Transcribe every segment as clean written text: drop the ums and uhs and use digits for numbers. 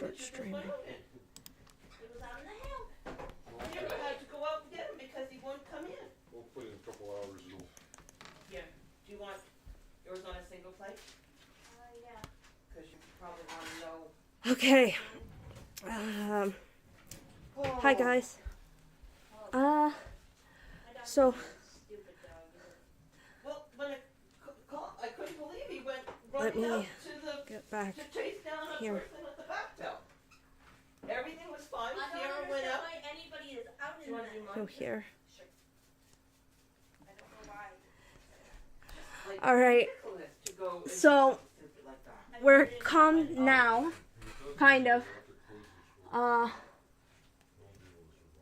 start streaming. He was out in the hail. Yeah, I had to go out and get him because he won't come in. We'll put in a couple hours. Here, do you want yours on a single plate? Yeah. Because you probably want to know. Okay. Hi guys. So. Well, when I couldn't believe he went Let running me out get back to chase down a here. person at the back bell. Everything was fine. I don't Sierra went understand up. why anybody is out in that. Go here. Sure. I don't know why. Like, All right. ridiculous to go and do So something stupid like that. we're calm now, kind of.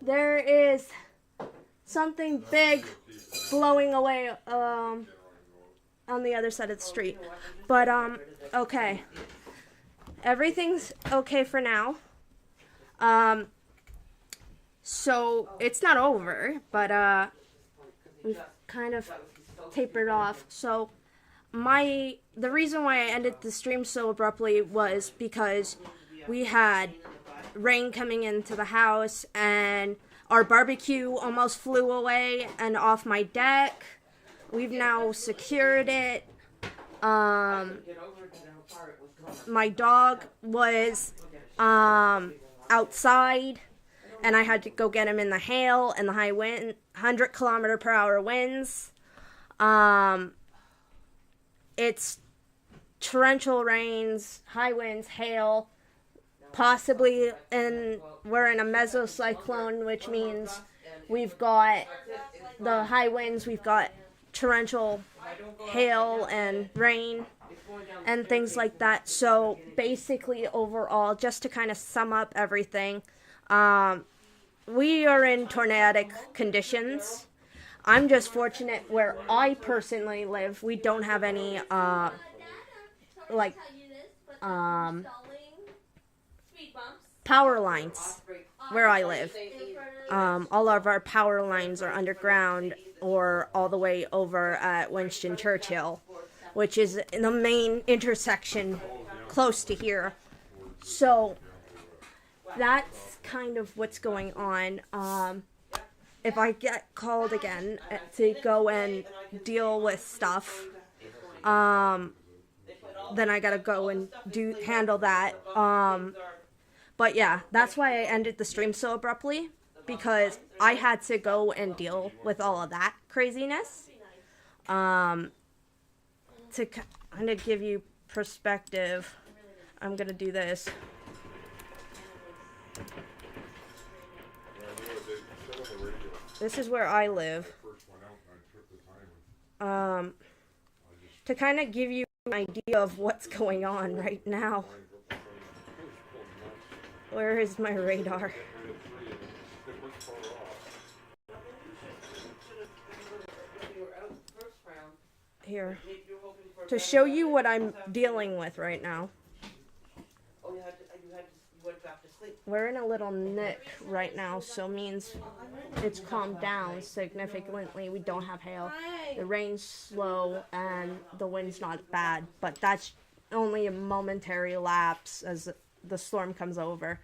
There is something big blowing away on the other side of the street. But okay. Everything's okay for now. So it's not over, but we've kind of tapered off. So the reason why I ended the stream so abruptly was because we had rain coming into the house and our barbecue almost flew away and off my deck. We've now secured it. My dog was outside and I had to go get him in the hail and the high wind, 100-kilometer-per-hour winds. It's torrential rains, high winds, hail, possibly, and we're in a mesocyclone, which means we've got the high winds, we've got torrential hail and rain and things like that. So basically, overall, just to kind of sum up everything, we are in tornadic conditions. I'm just fortunate where I personally live. We don't have any power lines where I live. All of our power lines are underground or all the way over at Winston Churchill, which is in the main intersection close to here. So that's kind of what's going on. If I get called again to go and deal with stuff, then I gotta go and handle that. But yeah, that's why I ended the stream so abruptly, because I had to go and deal with all of that craziness. To kind of give you perspective, I'm gonna do this. This is where I live. To kind of give you an idea of what's going on right now. Where is my radar? Here. To show you what I'm dealing with right now. We're in a little nick right now, so means it's calmed down significantly. We don't have hail. The rain's slow and the wind's not bad, but that's only a momentary lapse as the storm comes over.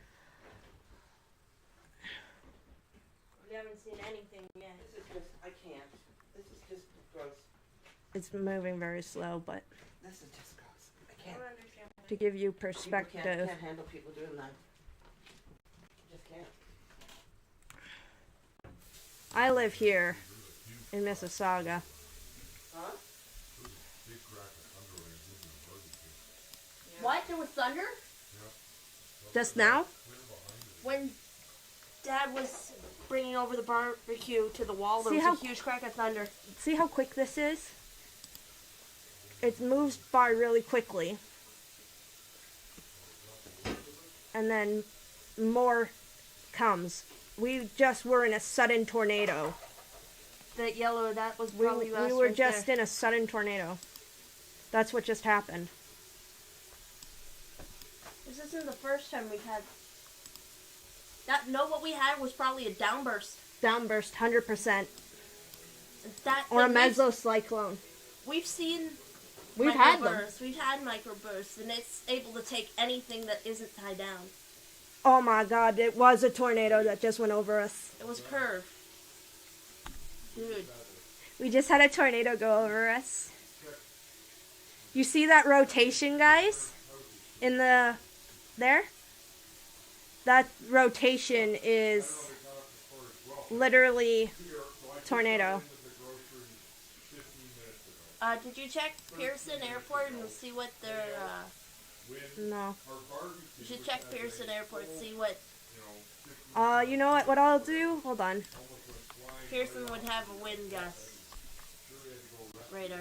We haven't seen anything yet. This is just, I can't. This is just gross. It's moving very slow, but This is just gross. I can't. to give you People perspective. can't handle people doing that. Just can't. I live here in Mississauga. Huh? What? There was thunder? Just now? When Dad was bringing over the barbecue to the wall, there See was how- a huge crack of thunder. See how quick this is? It moves by really quickly. And then more comes. We just were in a sudden tornado. That yellow, that was We probably us were right just there. in a sudden tornado. That's what just happened. This isn't the first time we've had... what we had was probably a downburst. Downburst, 100%. That Or a like, mesocyclone. We've seen We've had them. microbursts. We've had microbursts, and it's able to take anything that isn't tied down. Oh my god, it was a tornado that just went over us. It was curved. Dude. We just had a tornado go over us. You see that rotation, guys? In the... there? That rotation is literally tornado. Did you check Pearson Airport and see what their, No. You should check Pearson Airport and see what... You know what I'll do? Hold on. Pearson would have a wind gust radar.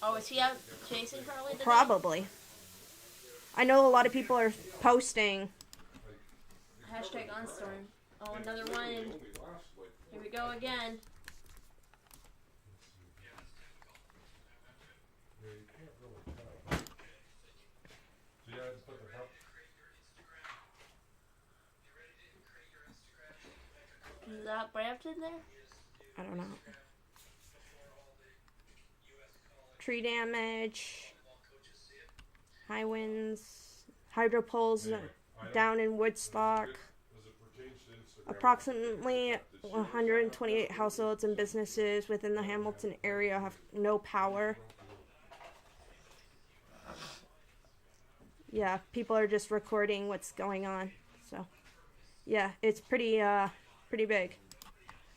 Oh, is he out chasing Harley today? Probably. I know a lot of people are posting. Hashtag OnStorm. Oh, another one. Here we go again. Is that Brampton there? I don't know. Tree damage. High winds. Hydro poles down in Woodstock. Approximately 128 households and businesses within the Hamilton area have no power. Yeah, people are just recording what's going on. So, yeah, it's pretty big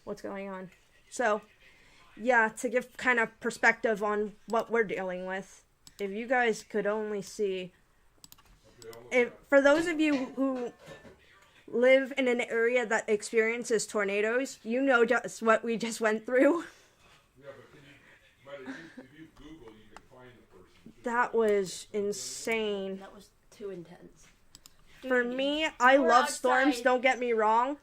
what's going on. So, yeah, to give kind of perspective on what we're dealing with, if you guys could only see, for those of you who live in an area that experiences tornadoes, you know just what we just went through. Yeah, but if you Google, you can find the person. That was insane. That was too intense. For Dude, me, I we're love storms, outside. don't get me wrong,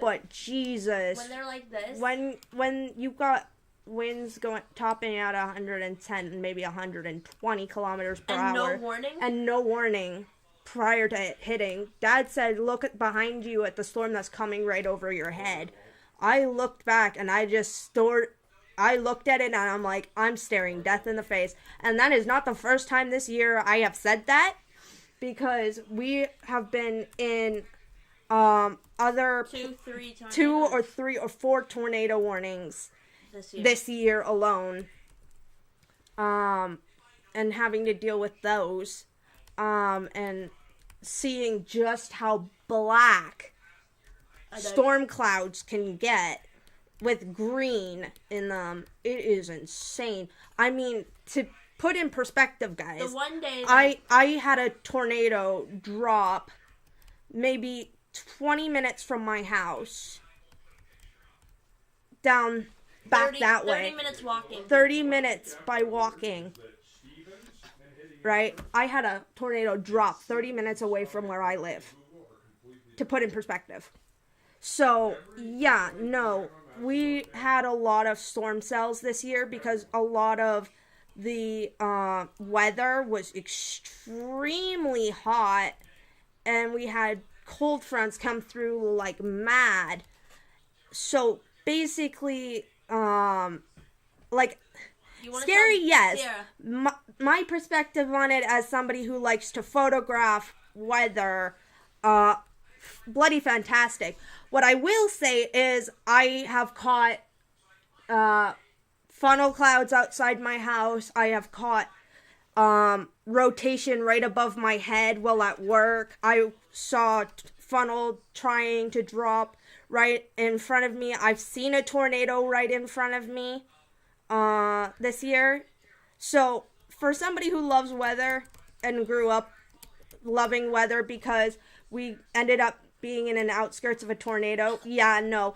but Jesus. When they're like this, When you've got winds going topping at 110 and maybe 120 kilometers per and hour no warning. and no warning prior to it hitting, Dad said, look behind you at the storm that's coming right over your head. I looked back and I looked at it and I'm like, I'm staring death in the face. And that is not the first time this year I have said that, because we have been in other 2 or 3 or 4 tornado warnings this year alone, and having to deal with those, and seeing just how black storm clouds can get with green in them. It is insane. I mean, to put in perspective, guys, The one day I had a tornado drop maybe 20 minutes from my house down back that way. 30 minutes walking. 30 minutes by walking. Right? I had a tornado drop 30 minutes away from where I live. To put in perspective. So, yeah, no. We had a lot of storm cells this year because a lot of the weather was extremely hot. And we had cold fronts come through like mad. So, basically, like, scary, yes. Yeah. My perspective on it as somebody who likes to photograph weather, bloody fantastic. What I will say is I have caught funnel clouds outside my house. I have caught rotation right above my head while at work. I saw funnel trying to drop right in front of me. I've seen a tornado right in front of me this year. So for somebody who loves weather and grew up loving weather because we ended up being in an outskirts of a tornado, yeah, no.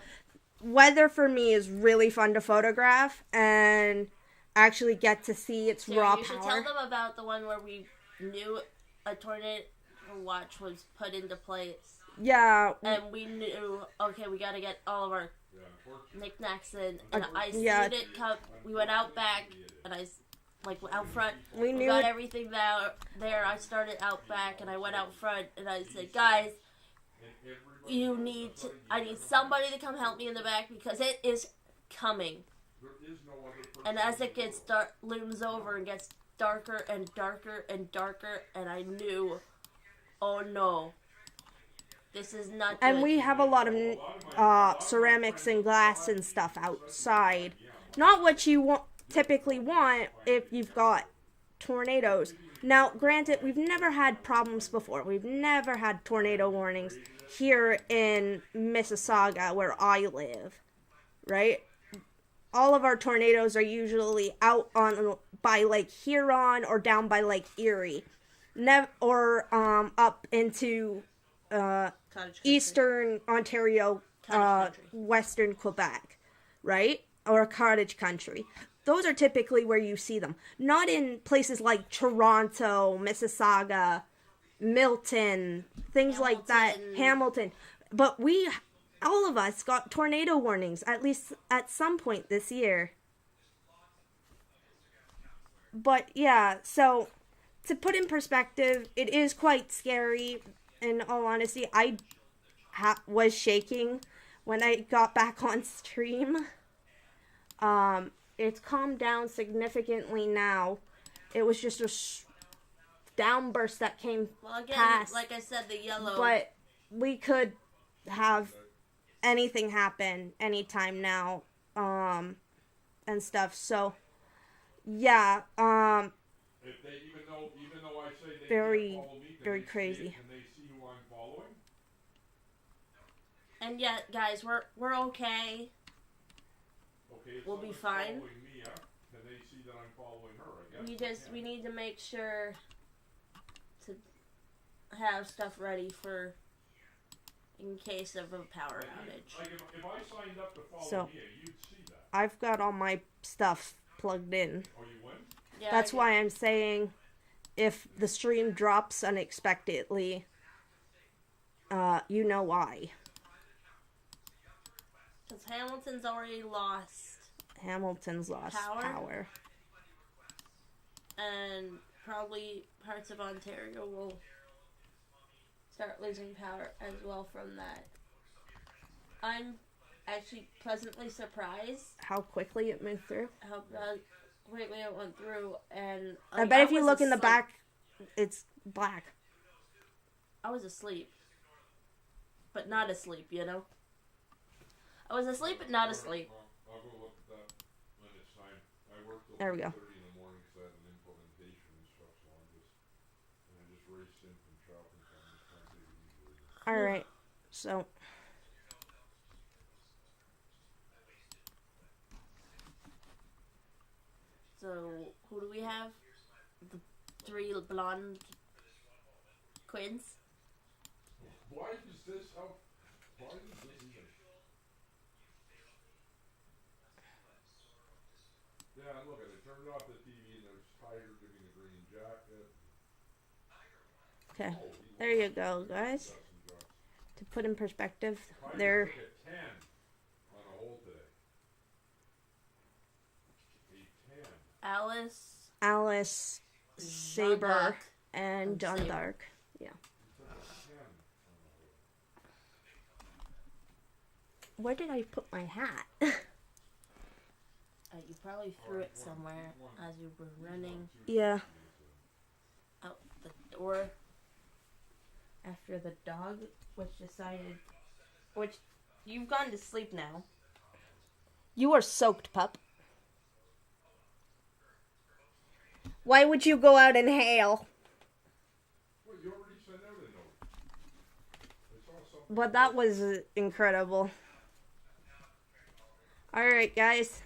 Weather for me is really fun to photograph and actually get to see its raw You should power. tell them about the one where we knew a tornado watch was put into place. Yeah. And we knew, okay, we got to get all of our knickknacks in. And I seen yeah. it come. We went out back, and out front. We knew got it. everything there. I started out back, and I went out front, and I said, guys, I need somebody to come help me in the back because it is coming. And as it gets looms over and gets darker and darker and darker, and I knew Oh no. This is not good. And we have a lot of ceramics and glass and stuff outside. Not what you typically want if you've got tornadoes. Now, granted, we've never had problems before. We've never had tornado warnings here in Mississauga, where I live, right? All of our tornadoes are usually out on by Lake Huron or down by Lake Erie, or up into eastern Ontario, western Quebec, right? Or cottage country. Those are typically where you see them. Not in places like Toronto, Mississauga, Milton, things like that, Hamilton. But all of us got tornado warnings, at least at some point this year. But yeah, so to put in perspective, it is quite scary. In all honesty, I was shaking when I got back on stream. It's calmed down significantly now. It was just a downburst that came past. Like I said, the yellow. But we could have anything happen anytime now, and stuff. So, yeah, If they, even though I say they very, can't follow me, can very they see crazy. it? Can they see who I'm following? And yet, guys, we're okay. Okay, if We'll be someone's fine. following me, can they see that I'm following her? I guess. We need to make sure to have stuff ready for in case of a power outage. Like if I signed up to follow So, Mia, you'd see that. I've got all my stuff plugged in. Oh, you wouldn't? Yeah, That's why I'm saying if the stream drops unexpectedly, you know why. Because Hamilton's already lost. Hamilton's lost power. And probably parts of Ontario will start losing power as well from that. I'm actually pleasantly surprised How quickly it moved through. how quickly it went through. And I bet if you was look in the asleep. back, it's black. I was asleep. But not asleep, you know? I was asleep but not asleep. I'll go look at that when it's time. I work till There we go. 3:30 in the morning because I have an implementation and stuff, so I just raced in from shopping, so I'm just trying to take it easy. All right, so So, who do we have? The 3 blonde queens? Why is this how? Why is this even? Yeah, look at it. Turned off the TV and there's Tiger giving the green jacket. okay, Oh, there you go, guys. Dustin Johnson. To put in perspective, Tiger they're took a 10 on a hole today. A 10. Alice, Alice, Saber, Dundark, and and Saber. Dundark. Yeah. He took a 10 on a hole. Where did I put my hat? you probably threw it somewhere as you were running Yeah. out the door after the dog which you've gone to sleep now. You are soaked, pup. Why would you go out and hail? Well, you already sent out a note. I saw something. But that was incredible. Alright, guys.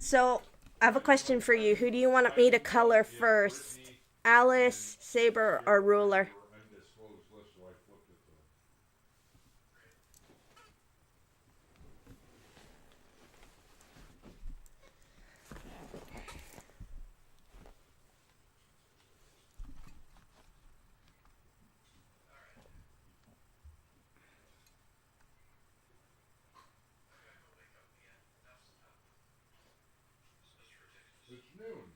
So, I have a question for you. Who do you want me to color first? Alice, Saber, or Ruler? Undisclosed list, so I flipped it to him. It's noon.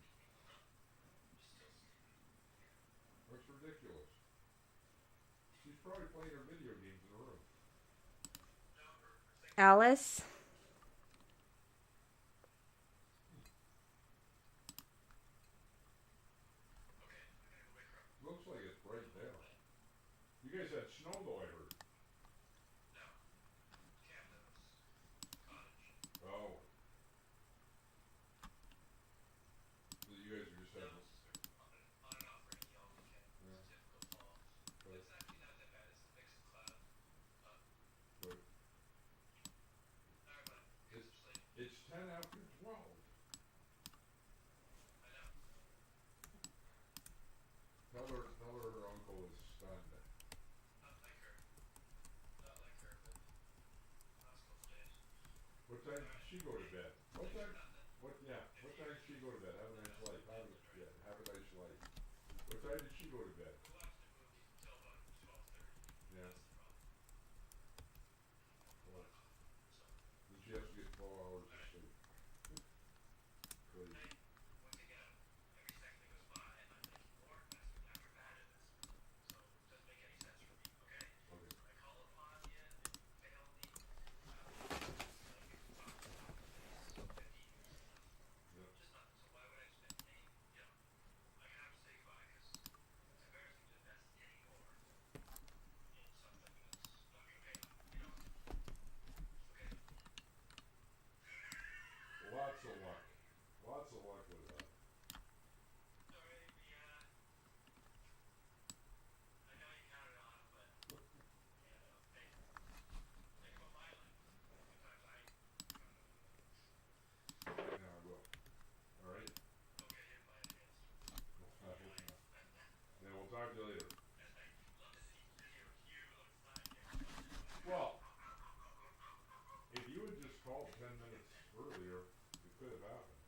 That's ridiculous. She's probably playing her video games in her room. Alice? Looks like it's bright guys had snow though, I heard. Oh. So you guys are just having. Yeah. But it's 10 after 12. Tell her her uncle is stunned. What time did she go to bed? What time? What time did she go to bed? Have a nice life. Have a nice life. What time did she go to bed? Yeah. Well, then she has to get 12 hours of sleep. Crazy. Okay. Yep. Lots of luck. Lots of luck with that. Yeah, I will. Alright? I hope not. Yeah, we'll talk to you later. Well, if you had just called 10 minutes earlier, it could have happened.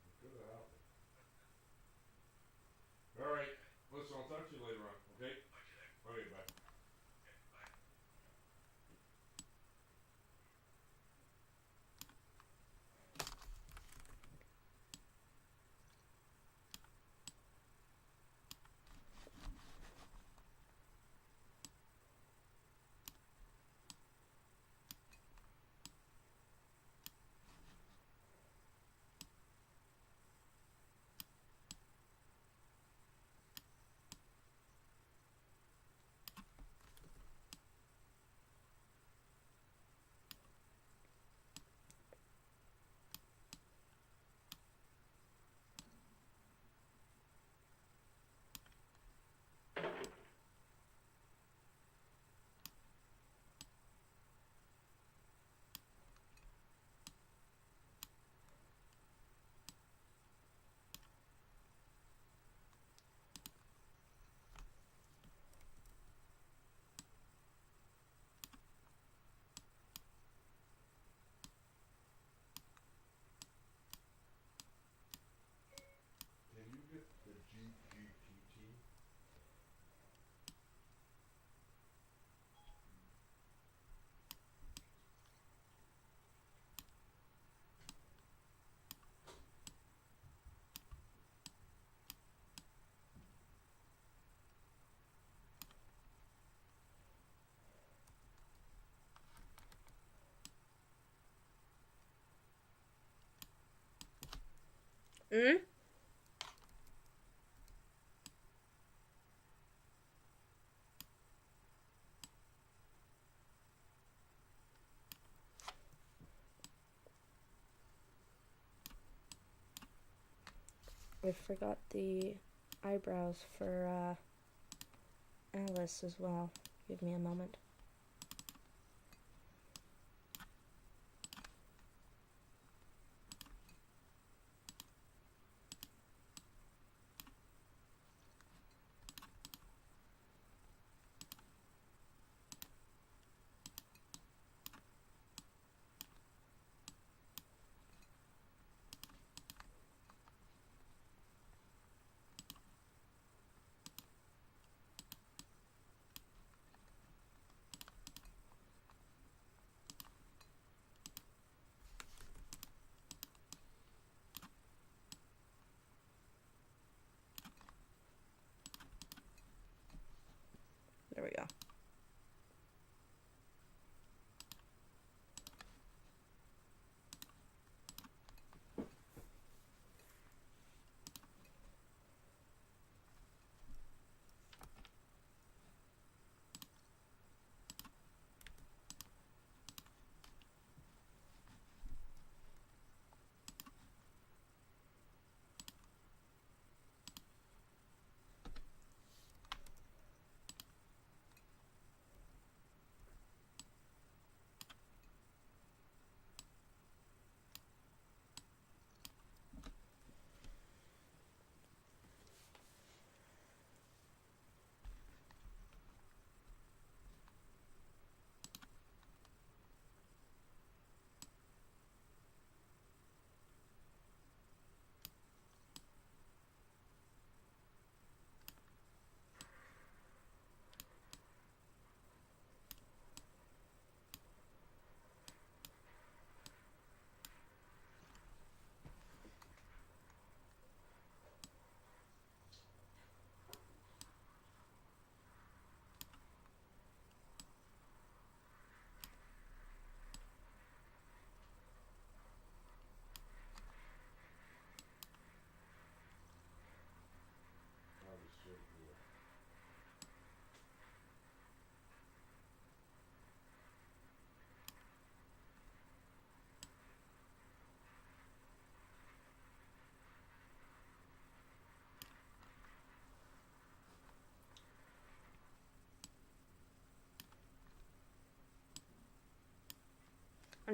It could have happened. Alright, listen, I'll talk to you later on, okay? Okay, bye. Can you get the GGPT? Hmm? I forgot the eyebrows for Alice as well. Give me a moment. There we go.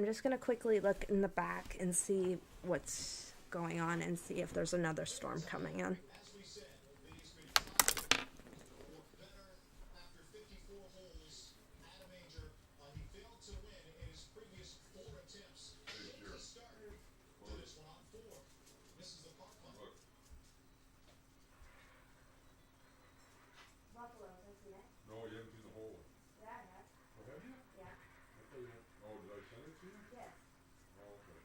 I'm just gonna quickly look in the back and see what's going on and see if there's another storm coming in. No, you haven't seen the whole one. Yeah, I have. Oh, have you? Yeah. I thought you had. Oh, did I send it to you? Yes. Oh, okay.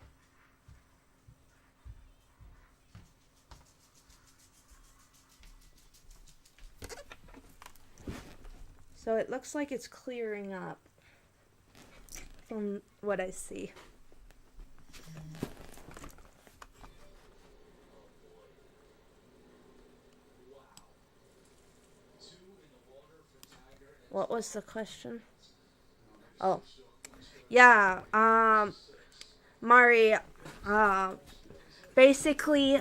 So it looks like it's clearing up from what I see. What was the question? Oh. Yeah, Mari, basically,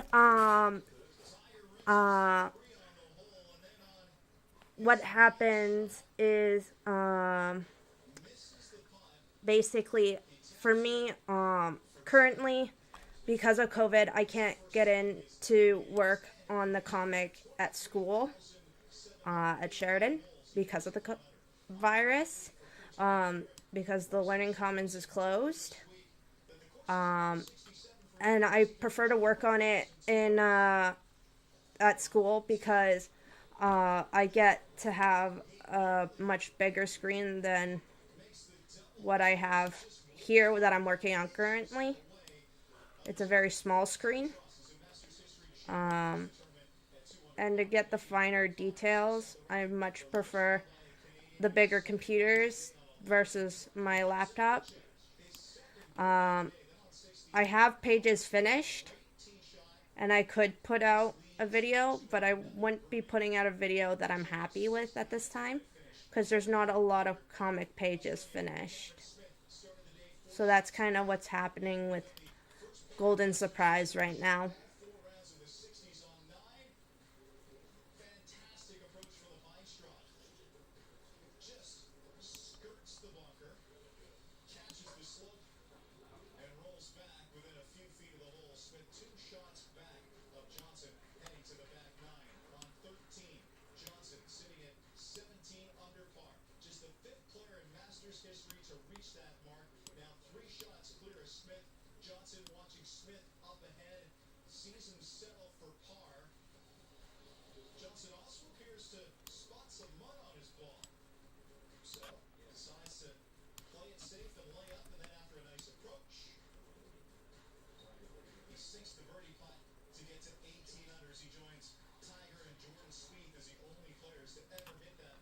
what happens is, basically, for me, currently, because of COVID, I can't get into work on the comic at school, at Sheridan, because of the virus, because the Learning Commons is closed. And I prefer to work on it in, at school because I get to have a much bigger screen than what I have here that I'm working on currently. It's a very small screen. And to get the finer details, I much prefer the bigger computers versus my laptop. I have pages finished, and I could put out a video, but I wouldn't be putting out a video that I'm happy with at this time, because there's not a lot of comic pages finished. So that's kind of what's happening with Golden Surprise right now.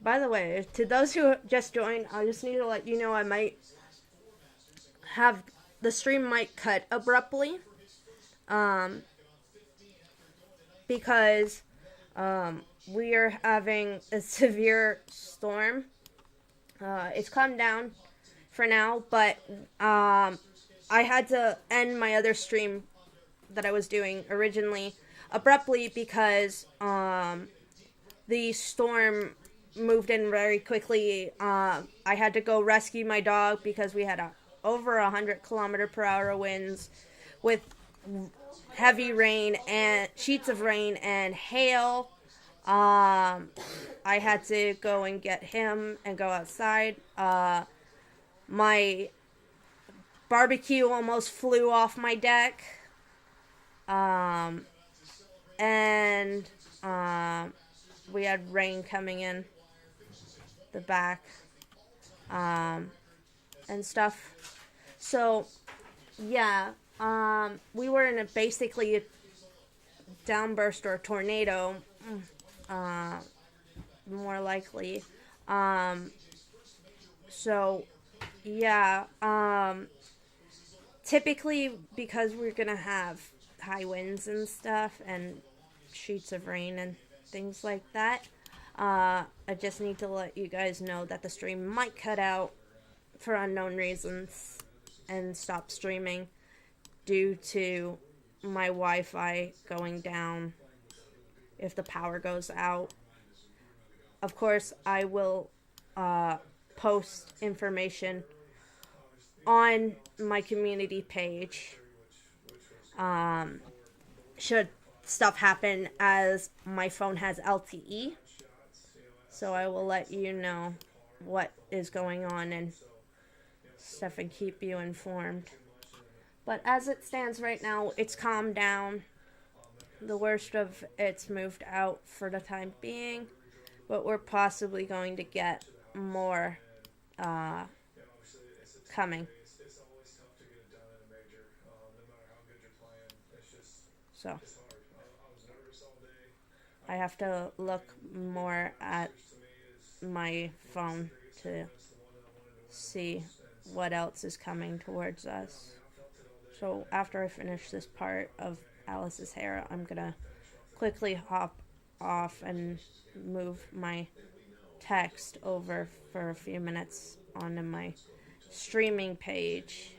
By the way, to those who just joined, I just need to let you know I might have the stream might cut abruptly, because we are having a severe storm. It's calmed down for now, but I had to end my other stream that I was doing originally abruptly because the storm moved in very quickly. I had to go rescue my dog because we had over 100 km/h winds with heavy rain and sheets of rain and hail. I had to go and get him and go outside. My barbecue almost flew off my deck. And we had rain coming in the back, and stuff. So, yeah, we were in basically a downburst or a tornado, more likely. So, yeah, typically because we're gonna have high winds and stuff and sheets of rain and things like that, I just need to let you guys know that the stream might cut out for unknown reasons and stop streaming due to my Wi-Fi going down if the power goes out. Of course, I will post information on my community page. Should stuff happen as my phone has LTE. So I will let you know what is going on and stuff and keep you informed. But as it stands right now, it's calmed down. The worst of it's moved out for the time being, but we're possibly going to get more coming. So I have to look more at my phone to see what else is coming towards us. So after I finish this part of Alice's hair, I'm gonna quickly hop off and move my text over for a few minutes onto my streaming page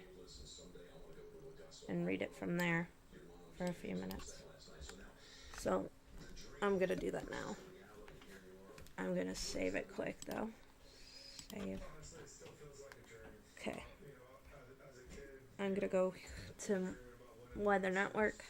and read it from there for a few minutes. So I'm gonna do that now. I'm gonna save it quick though. Save. Okay. I'm gonna go to Weather Network.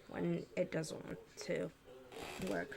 When it doesn't want to work.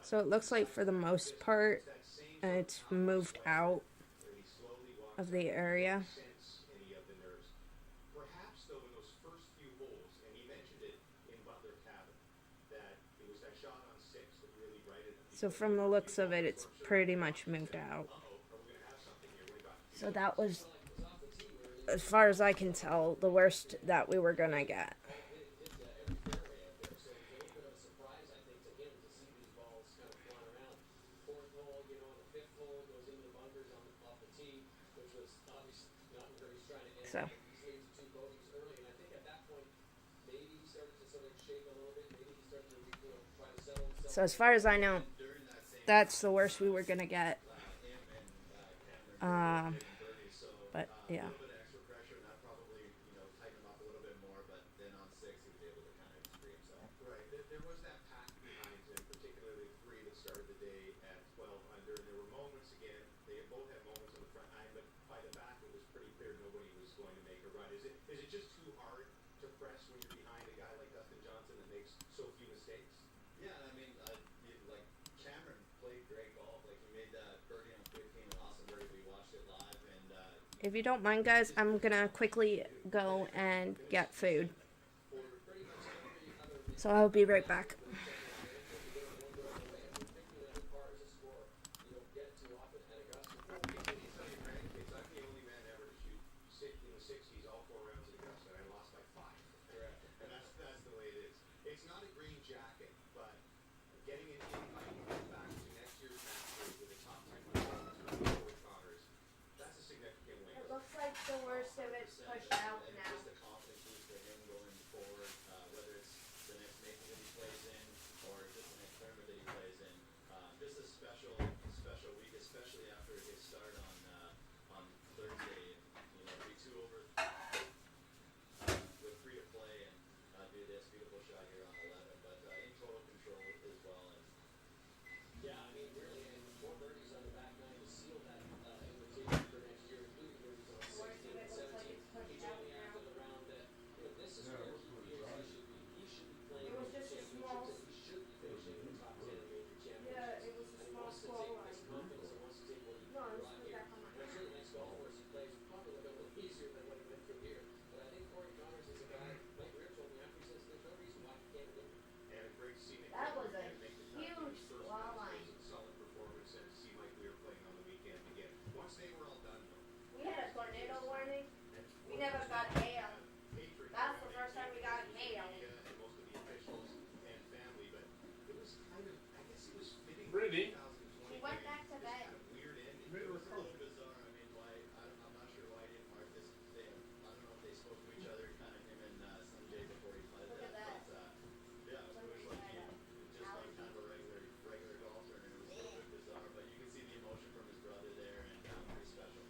So it looks like for the most part, it's moved out of the area. So from the looks of it, it's pretty much moved out. So that was, as far as I can tell, the worst that we were gonna get. So as far as I know, that's the worst we were gonna get. But yeah. both had moments on the front nine, but by the back it was pretty clear nobody was going to make a run. Is it just too hard to press when you're behind a guy like Dustin Johnson that makes so few mistakes? Yeah, I mean, like Cameron played great golf. Like he made that birdie on 15, an awesome birdie. We watched it live, and If you don't mind, guys, I'm gonna quickly go and get food. So I'll be right back. I'm the only man ever to shoot in the 60s all 4 rounds at Augusta, and I lost by 5. And that's the way it is. It's not a green jacket, but getting an invite back to next year's Masters with a top 10 Corey Connors, that's a significant win. It looks like the worst of it's pushed out now. just a confidence boost for him going forward, whether it's the next Maple that he plays in or just the next tournament that he plays in. Just a special week, especially after his start on Thursday. You know, be 2 over with 3 to play and do this beautiful shot here on 11. But in total control as well. And yeah, I mean, really, and 4 birdies on the back nine to seal that invitation for next year, including birdies on 16 and 17. He told me after the round that this is Yeah, where it was he pretty feels dry. he should be playing It was major just a championships, small- and he should be finishing in the top 10 of major championships. Yeah, it was a And he small wants to squall take line. this confidence and wants to take what he No, brought just put here. that on my And I'm sure the next golf course he plays will probably look a little easier than what he went through here. But I think Corey Connors is a guy, Mike Weir told me after, he says there's no reason why he can't win. And a great scenic That win was a and make the cut. huge His first squall Masters line. and solid performance, and to see Mike Weir playing on the weekend again. Once they were all done, though, We had a tornado warning. and We never got hail. hatred That's the around first time we got hail. media and most of the officials and family, but it was kind of, I guess it was fitting. Brittany? 2020 She went back to This bed. kind of weird ending. Made It her was cook. really bizarre. I mean, I'm not sure why he didn't mark this. I don't know if they spoke to each other, kind of him and Sanjay before he played Look that. at that. But yeah, it was like he just like kind of a regular golf tournament. It was a little bit bizarre, but you can see the emotion from his brother there, and pretty special.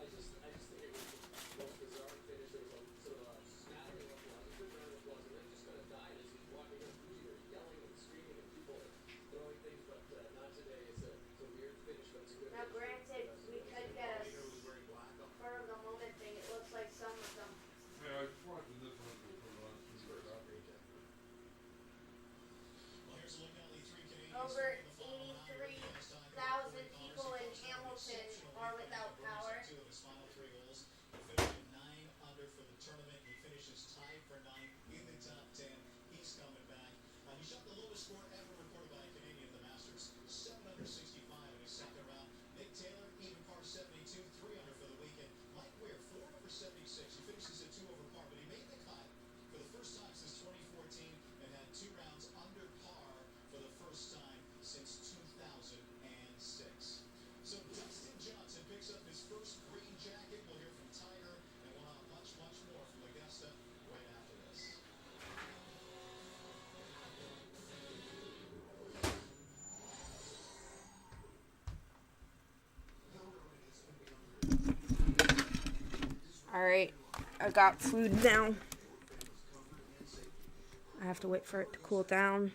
I just think it was the most bizarre finish. There was a sort of a smattering of applause, a good round of applause, and then it just kind of died as he's walking up. Usually they're yelling and screaming and people are throwing things, but not today. It's a weird finish, but it's a good Now, finish. granted, we could get a He was wearing black on spur of the moment thing. It looks like some of them. Yeah, I was watching this one before the last two years. Well, here's a look at the 3 Canadians. Over in the final round. 83,000 people in Hamilton are without power. 2 of his final 3 holes. He finished at 9 under for the tournament. He finishes tied for 9th in the top 10. He's coming back. He shot the lowest score ever recorded by a Canadian at the Masters, 7 under 65 in his second round. Nick Taylor, even par 72, 3 under for the weekend. Mike Weir, 4 over 76. He finishes at 2 over par, but he made the cut for the first time since 2014 and had 2 rounds under par for the first time since 2006. So Dustin Johnson picks up his first green jacket. We'll hear from Tiger, and we'll have much more from Augusta right after this. Alright, I got food now. I have to wait for it to cool down.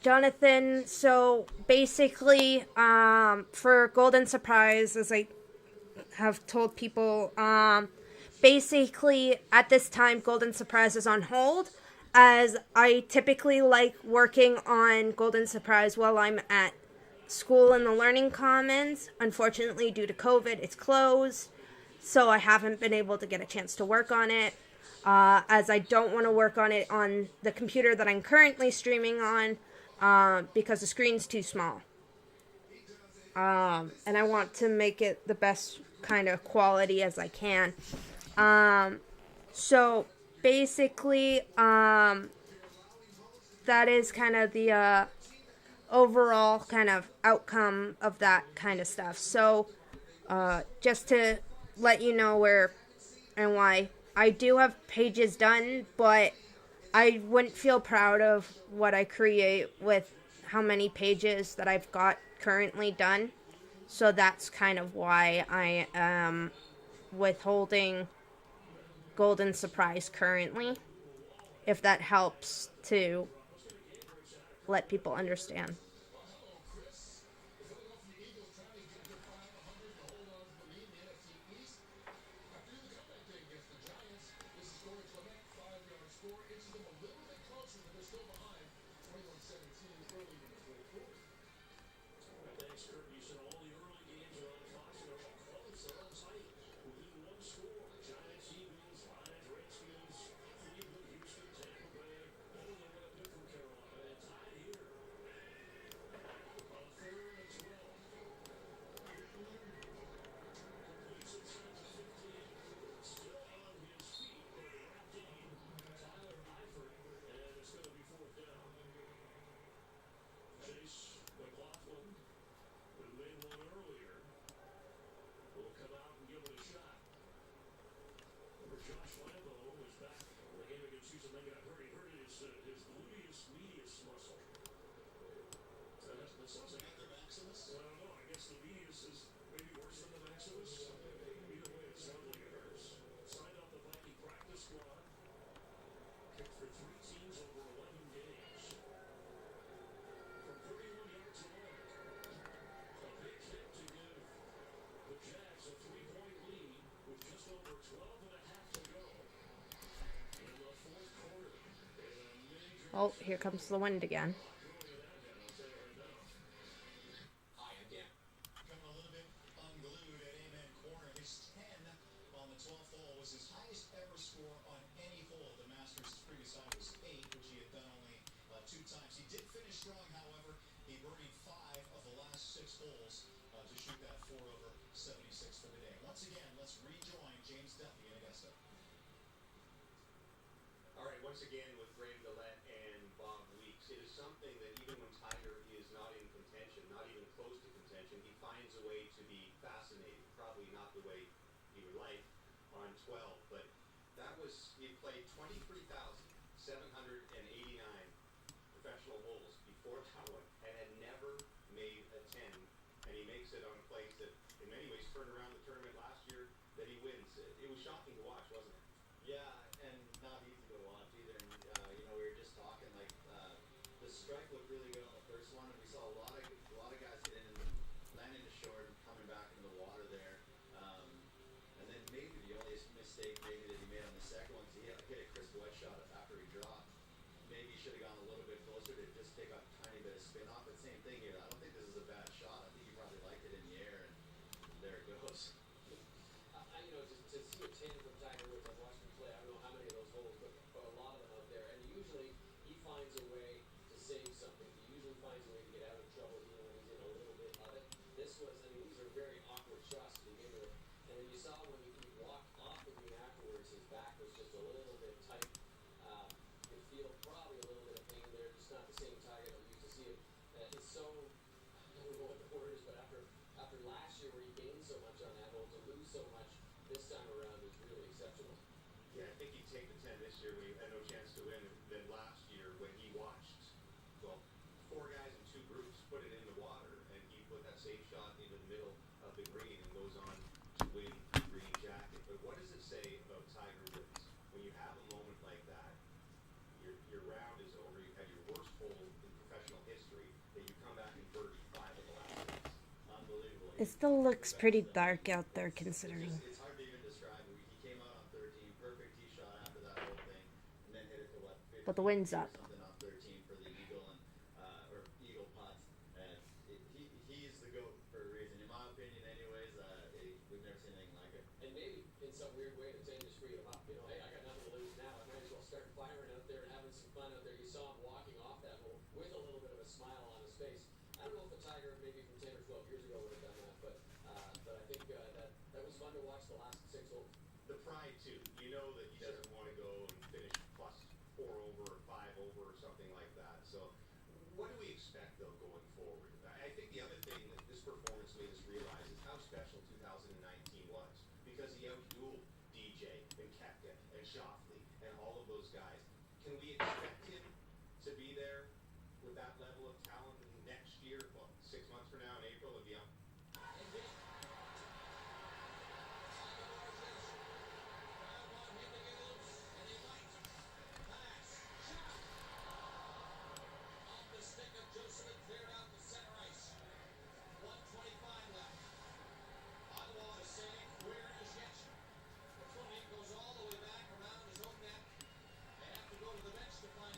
Jonathan, so basically, for Golden Surprise, as I have told people, basically at this time, Golden Surprise is on hold, as I typically like working on Golden Surprise while I'm at school in the Learning Commons. Unfortunately, due to COVID, it's closed, so I haven't been able to get a chance to work on it. As I don't want to work on it on the computer that I'm currently streaming on, because the screen's too small. and I want to make it the best kind of quality as I can. So basically, that is kind of the overall kind of outcome of that kind of stuff. So just to let you know where and why, I do have pages done, but I wouldn't feel proud of what I create with how many pages that I've got currently done. So that's kind of why I am withholding Golden Surprise currently, if that helps to let people understand. Thanks, Kurt. You said all the early games are on Fox and they're all close. They're all tight. Within one score. Giants, Eagles, Lions, Redskins, Cleveland, Houston, Tampa Bay. Oh, they got a bit from Carolina. And tied here. On third and 12. Completes inside the 50. Still on his feet, but wrapped in. Tyler Eifert. And it's going to be fourth down. Chase McLaughlin, who made one earlier, will come out and give it a shot. Remember, Josh Lambo was back in the game against Houston. They got hurt. He hurt his gluteus medius muscle. That sounds like the Maximus. I don't know. I guess the medius is maybe worse than the Maximus. Either way, it sounds like it hurts. Signed off the Viking practice squad. Kicked for 3 teams over 11 games. From 31 yards line. A big hit to give the Jags a 3-point lead with just over 12 and a half to go in the fourth quarter. Oh, here comes the wind again. Hi, I'm Dan. Coming a little bit unglued at Amen Corner. His 10 on the 12th hole was his highest ever score on any hole. The Masters' previous high was 8, which he had done only 2 times. He did finish strong, however. He birdied 5 of the last 6 holes to shoot that 4 over 76 for the day. Once again, let's rejoin James Duffy in Augusta. All right, once again with Graham Gillette and Bob Weeks, it is something that even when Tiger is not in contention, not even close to contention, he finds a way to be fascinating. Probably not the way he would like on 12, but that was, he played 23,789 professional holes before that one and had never made a 10, and he makes it on a place that in many ways turned around the tournament last year that he wins. It was shocking to watch, wasn't it? Yeah, and not easy to watch either. And we were just talking like the strike looked really good on the first one, and we saw a lot of guys get in and landing the short and coming back into the water there. And then maybe the only mistake maybe that he made on the second one, because he hit a crisp wedge shot after he dropped. Maybe he should have gone a little bit closer to just take a tiny bit of spin off. But same thing here. I don't think this is a bad shot. I think he probably liked it in the air, and there it goes. Just to see a 10 from Tiger Woods, I've watched him play. I don't know how many of those holes, but a lot of them out there. And usually he finds a way to save something. He usually finds a way to get out of trouble even when he's in a little bit of it. This was, these are very awkward shots to begin with. And then you saw when he walked off the green afterwards, his back was just a little bit tight. You feel probably a little bit of pain there, just not the same Tiger that we used to see him. It's so, I don't know what the word is, but after last year where he gained so much on that hole, to lose so much this time around is really exceptional. Yeah, I think he'd take the 10 this year when he had no chance to win than last year when he watched, 4 guys in 2 groups put it in the water, and he put that safe shot into the middle of the green and goes on to win the green jacket. But what does it say about Tiger Woods when you have a moment like that? Your round is over. You had your worst hole in professional history, that you come back and birdie 5 of the last 6. Unbelievable. It still looks pretty dark out there considering. It's hard to even describe. He came out on 13, perfect tee shot after that whole thing, and then hit it to what? 50 But the wind's up. Something on 13 for the eagle and or eagle putt. And he's the GOAT for a reason, in my opinion. Anyways, we've never seen anything like it. And maybe in some weird way the 10 just freed him up. Hey, I got nothing to lose now. I might as well start firing out there and having some fun out there. You saw him walking off that hole with a little bit of a smile on his face. I don't know if the Tiger maybe from 10 or 12 years ago ago would have done that, but I think that was fun to watch the last 6 holes. The pride too. You know that he doesn't want to go and finish plus 4 over or 5 over or something like that. So what do we expect though going forward? I think the other thing that this performance made us realize is how special 2019 was, because he outdueled DJ and Koepka and Schauffele and all of those guys. Can we expect him to be there with that level of talent next year? Well, 6 months from now in April and beyond. Goes all the way back around his own net. They have to go to the bench to find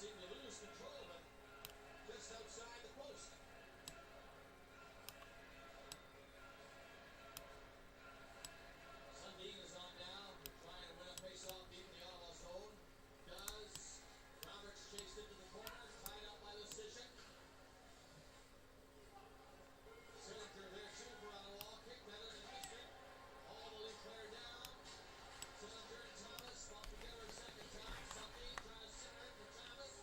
seemed to lose control of it just outside the post. Sundin is on now, trying to win a face-off deep in the Ottawa zone. Does. Roberts chased into the corner, tied up by Lucic. Sillinger there too for Ottawa, kicked out of the district. All the way clear down. Sillinger and Thomas fought together a second time. Sundin trying to center it for Thomas.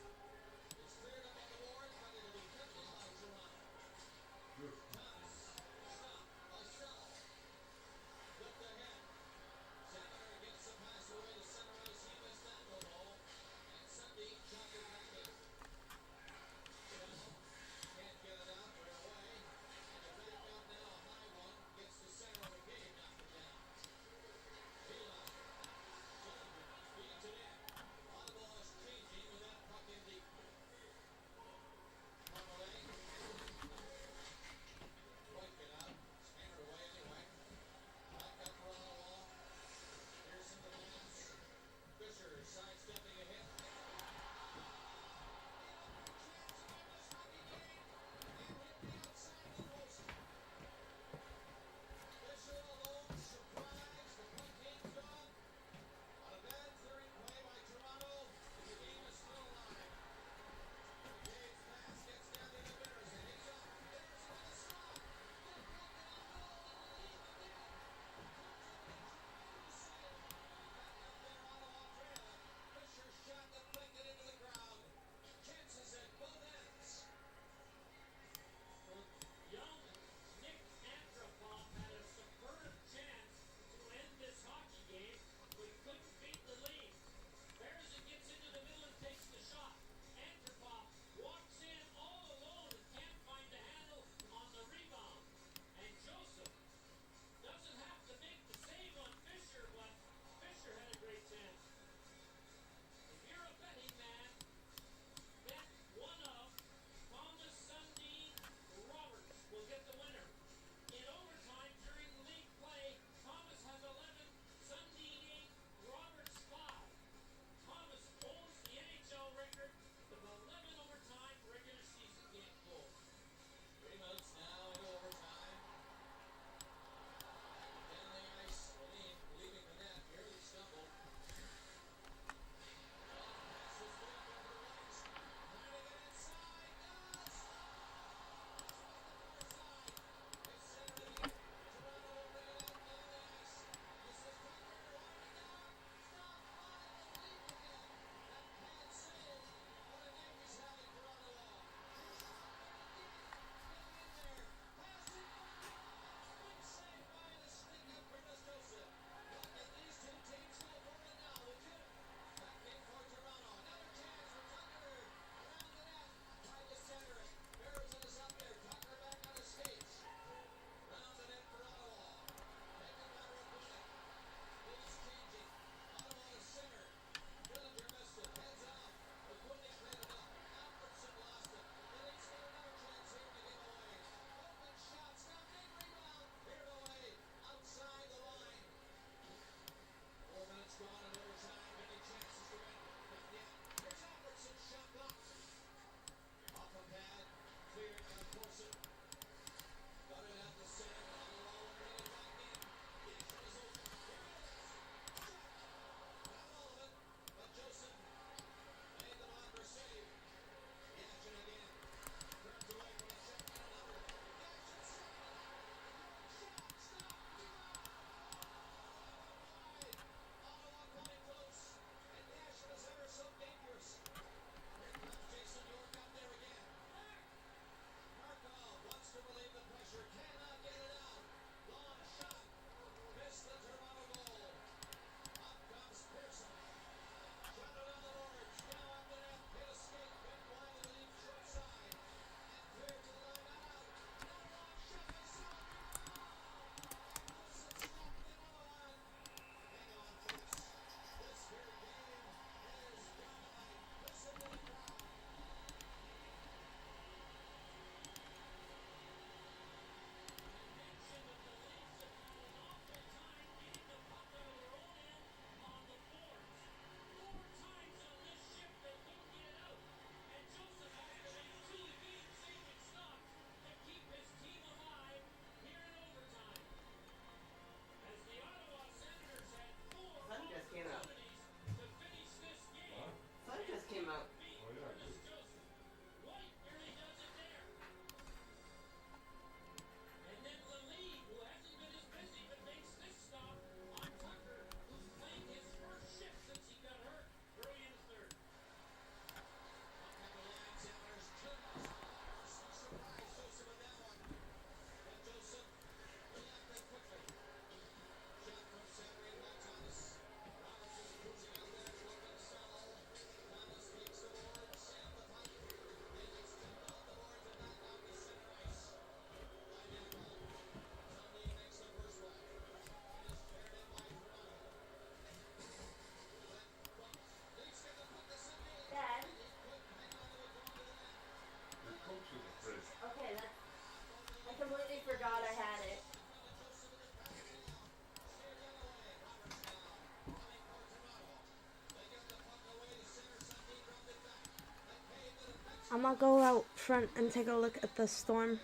I'll go out front and take a look at the storm.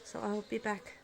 So I'll be back.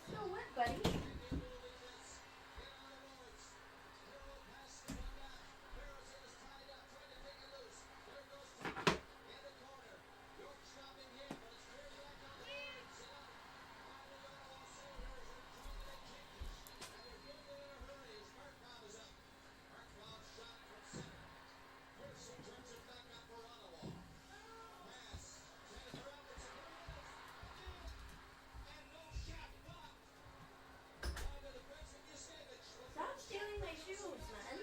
Still wet, buddy. Stop stealing my shoes, man.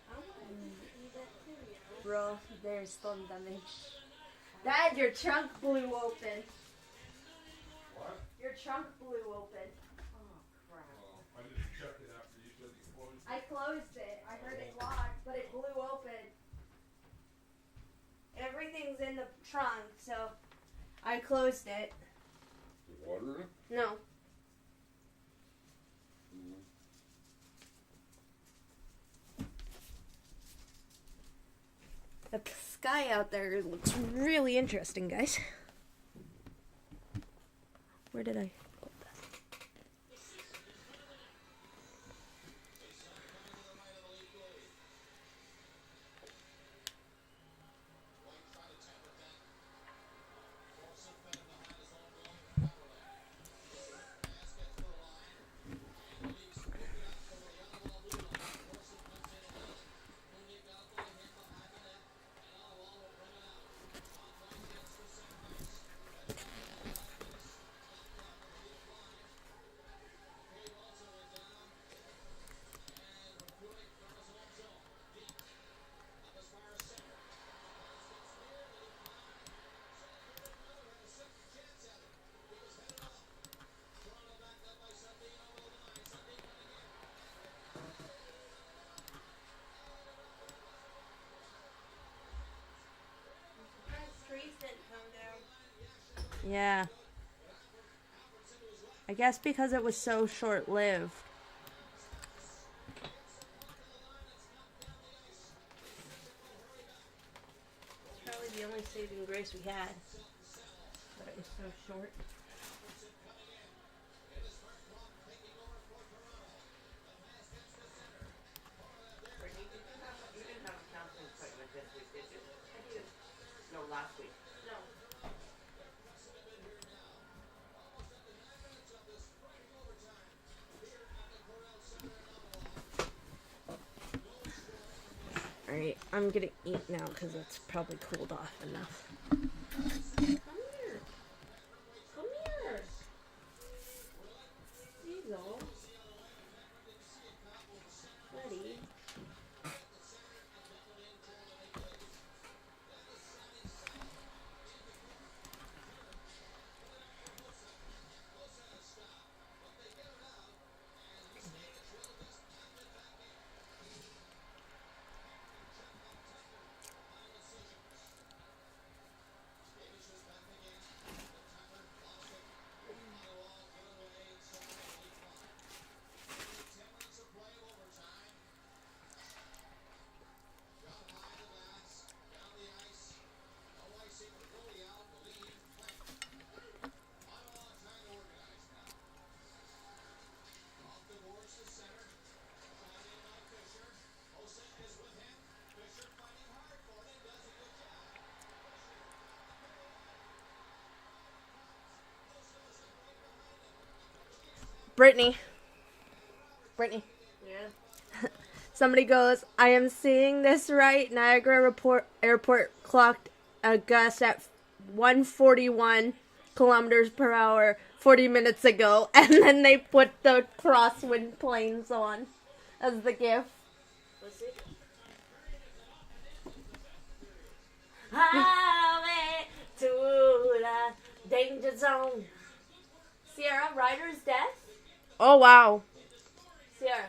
I want to eat that too, you know? Bro, there's storm damage. Dad, your trunk blew open. What? Your trunk blew open. I just checked it after you said you closed it. I closed it. I heard it locked, but it blew open. Everything's in the trunk, so I closed it. The water in it? No. The sky out there looks really interesting, guys. Where did I put that? Yeah. I guess because it was so short-lived. It's probably the only saving grace we had. But it was so short. Brittany, you didn't have a counseling appointment this week, did you? I did. No, last week. No. Alright, I'm gonna eat now because it's probably cooled off enough. Come here. Come here. Weasel. Buddy. Brittany. Brittany. Yeah. Somebody goes, I am seeing this right. Niagara Airport clocked a gust at 141 kilometers per hour 40 minutes ago. And then they put the crosswind planes on as the gift. Let's see. Highway to the danger zone. Sierra, Ryder's death? Oh, wow. Sierra.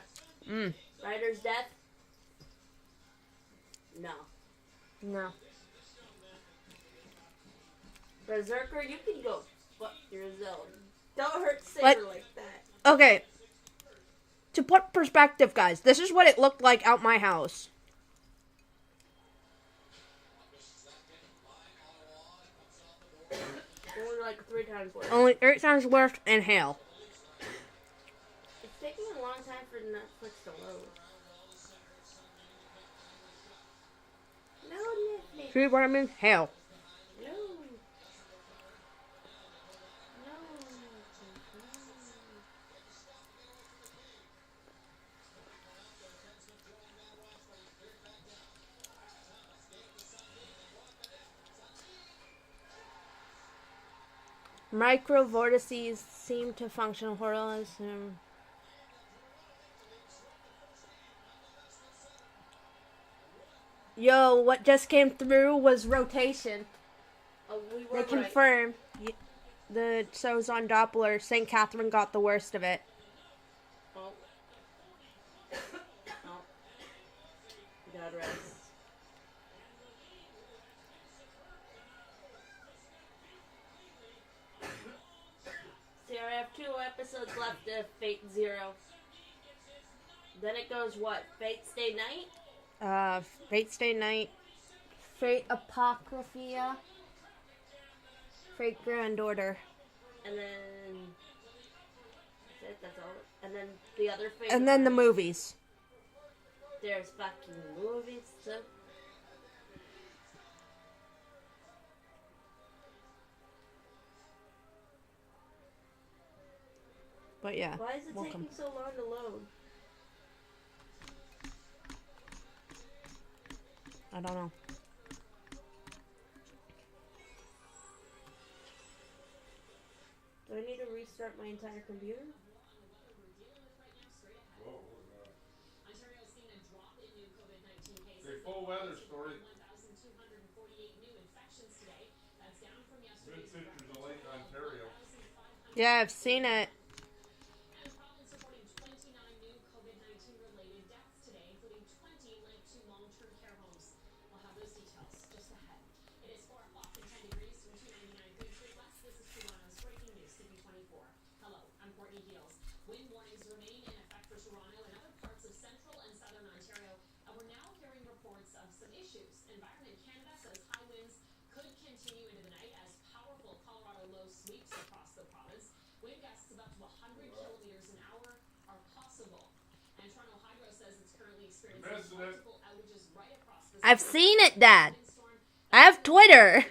Ryder's death? No. No. Berserker, you can go fuck your zone. Don't hurt Saber What? like that. Okay. To put perspective, guys, this is what it looked like out my house. Only like 3 times worse. Only 8 times worse in hail. It's taking a long time for Netflix to load. No, Netflix. See what I mean? Hail. No. No. Microvortices seem to function horizontally. Yo, what just came through was rotation. Oh, we were They right. confirm the shows on Doppler. St. Catherine got the worst of it. Oh. Oh. God rest. See, I have 2 episodes left of Fate Zero. Then it goes what? Fate Stay Night? Fate Stay Night, Fate Apocrypha, Fate Grand Order, And then... That's it, that's all. And then the other Fate... and then the movies. There's fucking movies, so... But yeah, Why is it welcome. taking so long to load? I don't know. Do I need to restart my entire computer? Whoa, okay, full weather story. Good pictures of Lake Ontario. Yeah, I've seen it. I've seen it, Dad. I have Twitter.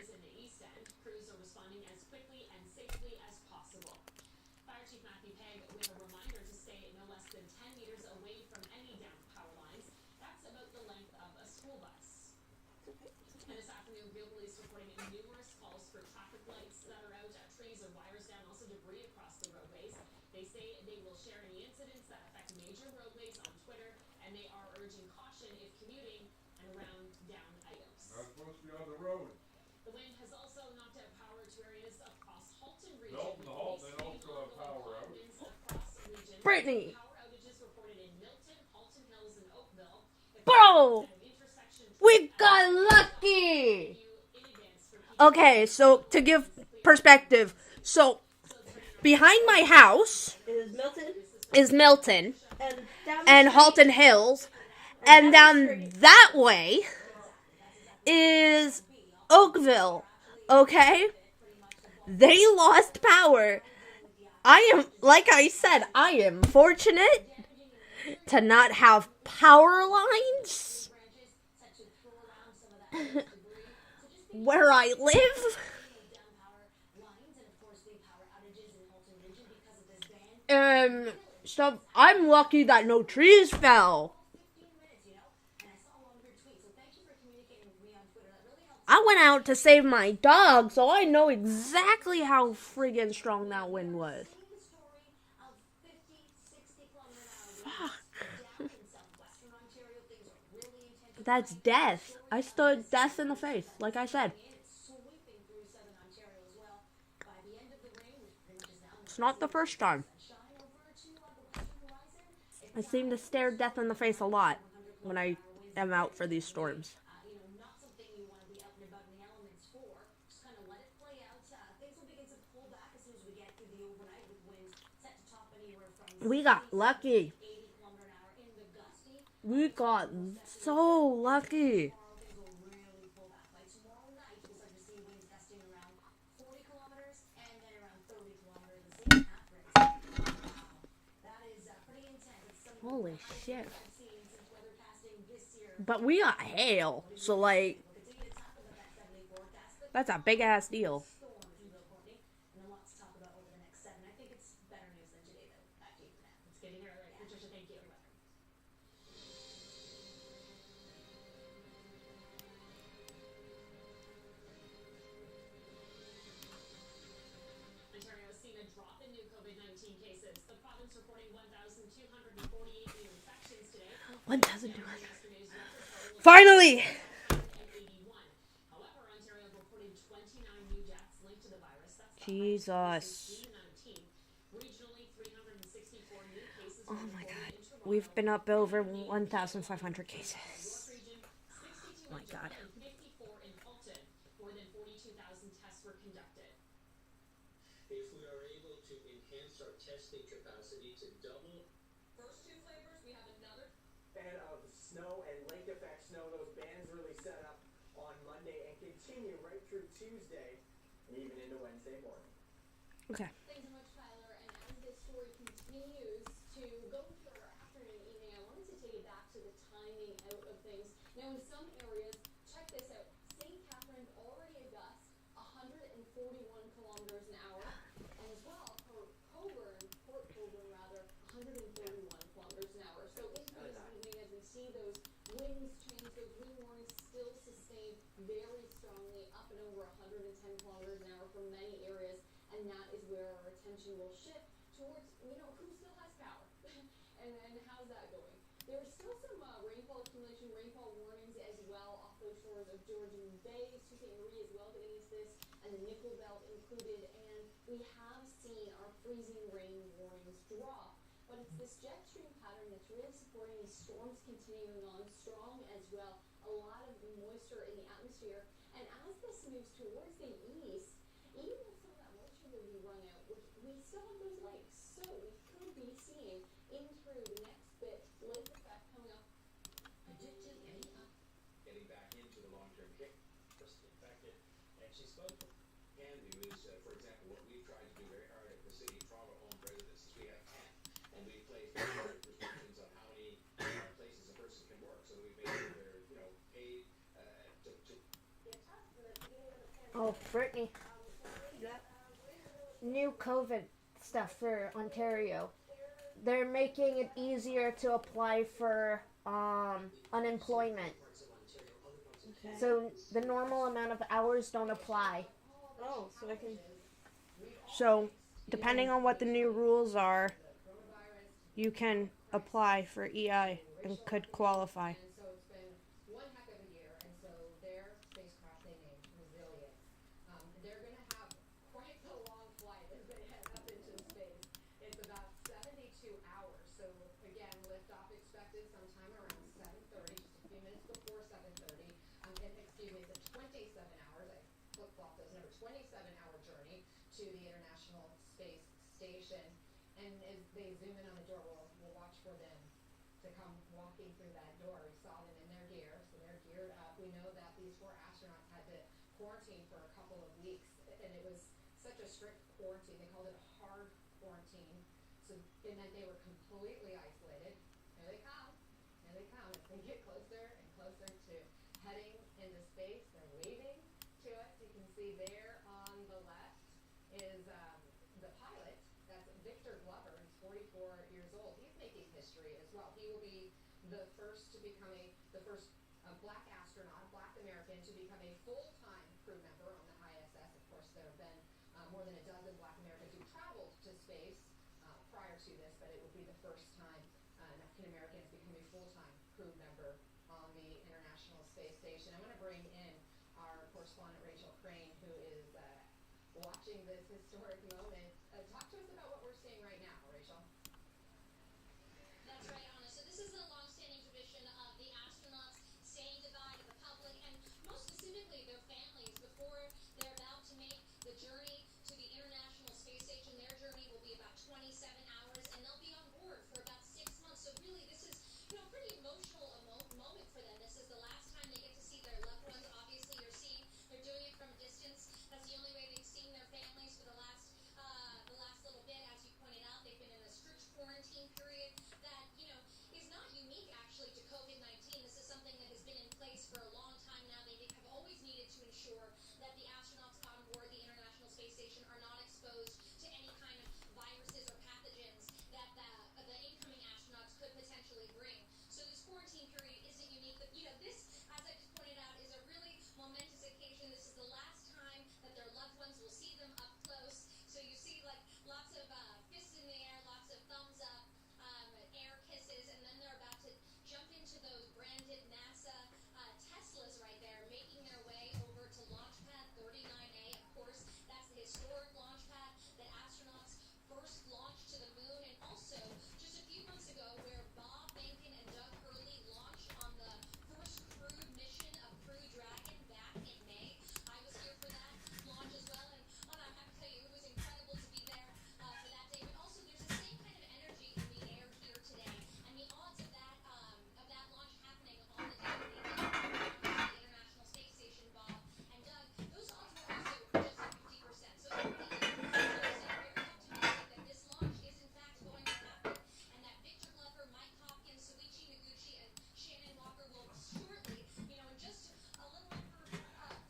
Not supposed to be on the road. Milton, Halton, and Oakville have power out. Brittany. Bro, we got lucky. Okay, so to give perspective, so behind my house Is Milton? is Milton And down and the street- Halton Hills, and down that way is Oakville. Okay, they lost power. I am, like I said, I am fortunate to not have power lines where I live. So I'm lucky that no trees fell. I went out to save my dog, so I know exactly how friggin' strong that wind was. Fuck. That's death. I stood death in the face, like I said. It's not the first time. I seem to stare death in the face a lot when I am out for these storms. We got lucky. We got so lucky. Holy shit. But we got hail, so like, that's a big ass deal. Ontario's seen a drop in new COVID-19 cases. The province reporting 1,248 new infections today. 1,200. Finally! However, Ontario reported 29 new deaths linked to the virus. That's the Jesus. June 19th. Regionally, 364 new cases. Oh my god. We've been up over 1,500 cases. Oh my god. 54 in Halton. More than 42,000 tests were conducted. If we are able to enhance our testing capacity to double. First two flavors, we have another. Fan of snow and lake effect snow. Those bands really set up on Monday and continue right through Tuesday and even into Wednesday morning. Okay. Thanks so much, Tyler. And as this story continues to go through our afternoon and evening, I wanted to take it back to the timing out of things. Now, in some areas, check this out. St. Catharines already a gust, 141 kilometers an hour. And as well, for Port Colborne, 131 kilometers an hour. So into this evening, as we see those winds change, those wind warnings still sustain very strongly up and over 110 kilometers an hour for many areas. And that is where our attention will shift towards, who still has power and how's that going? There's still some rainfall accumulation, rainfall warnings as well off those shores of Georgian Bay, Sault Ste. Marie as well getting into this, and the Nickel Belt included. And we have seen our freezing rain warnings drop. But it's this jet stream pattern that's really supporting these storms continuing on strong as well. A lot of moisture in the atmosphere. And as this moves towards the east, even if some of that moisture will be run out, we still have those lakes. So we could be seeing in through the next bit lake effect coming up. Getting back into the long-term care. First infected, and she spoke can do is, for example, what we've tried to do very hard at the City of Toronto-owned residences. We have 10, and we've placed restrictions on how many places a person can work, so that we make sure they're, paid to. Oh, Brittany. New COVID stuff for Ontario. They're making it easier to apply for unemployment. Okay. So the normal amount of hours don't apply. Oh, so I can. So depending on what the new rules are, you can apply for EI and could qualify. And so it's been one heck of a year, and so their spacecraft they named Resilient. They're going to have quite the long flight as they head up into space. It's about 72 hours. So again, liftoff expected sometime around 7:30, just a few minutes before 7:30. Excuse me, it's a 27 hours. I flip-flopped those numbers. 27-hour journey to the International Space Station. And as they zoom in on the door, we'll watch for them to come walking through that door. We saw them in their gear, so they're geared up. We know that these 4 astronauts had to quarantine for a couple of weeks, and it was such a strict quarantine. They called it a hard quarantine. So it meant they were completely isolated. Here they come. Here they come. As they get closer and closer to heading into space, they're waving to us. You can see there on the left is the pilot. That's Victor Glover. He's history as well. He will be the first to become the first black astronaut, black American, to become a full-time crew member on the ISS. Of course, there have been more than a dozen black Americans who traveled to space prior to this, but it would be the first time an African American has become a full-time crew member on the International Space Station. I'm going to bring in our correspondent Rachel Crane, who is watching this historic moment. Talk to us about what we're seeing right now, Rachel. That's right, Anna. So this is a long-standing tradition of the astronauts saying goodbye to the public and most specifically their families before they're about to make the journey to the International Space Station. Their journey will be about 27 hours and they'll be on board for about 6 months. So really this is, a pretty emotional moment for them. This is the last time they get to see their loved ones. Obviously you're seeing they're doing it from a distance. That's the only way they've seen their families for the last little bit. As you pointed out, they've been in a strict quarantine period that, is not unique actually to COVID-19. This is something that has been in place for a long time now. They have always needed to ensure that the astronauts on board the International Space Station are not exposed to any kind of viruses or pathogens that the incoming astronauts could potentially bring. So this quarantine period isn't unique. But, this, as I just pointed out, is a really momentous occasion. This is the last time that their loved ones will see them up close. So you see lots of fists in the air, lots of thumbs up, air kisses, and then they're about to jump into those branded NASA Teslas right there, making their way over to launch pad 39A. Of course, that's the historic launch pad that astronauts first launched to the moon, and also just a few months ago where Bob Behnken and Doug Hurley launched on the first crewed mission of Crew Dragon back in May. I was here for that launch as well, and I have to tell you, it was incredible to be there for that day. But also, there's the same kind of energy in the air here today, and the odds of that launch happening on the day that they did launch the International Space Station, Bob and Doug, those odds were also just at 50%. So everybody here is very optimistic that this launch is in fact going to happen, and that Victor Glover, Mike Hopkins, Soichi Noguchi, and Shannon Walker will shortly, in just a little over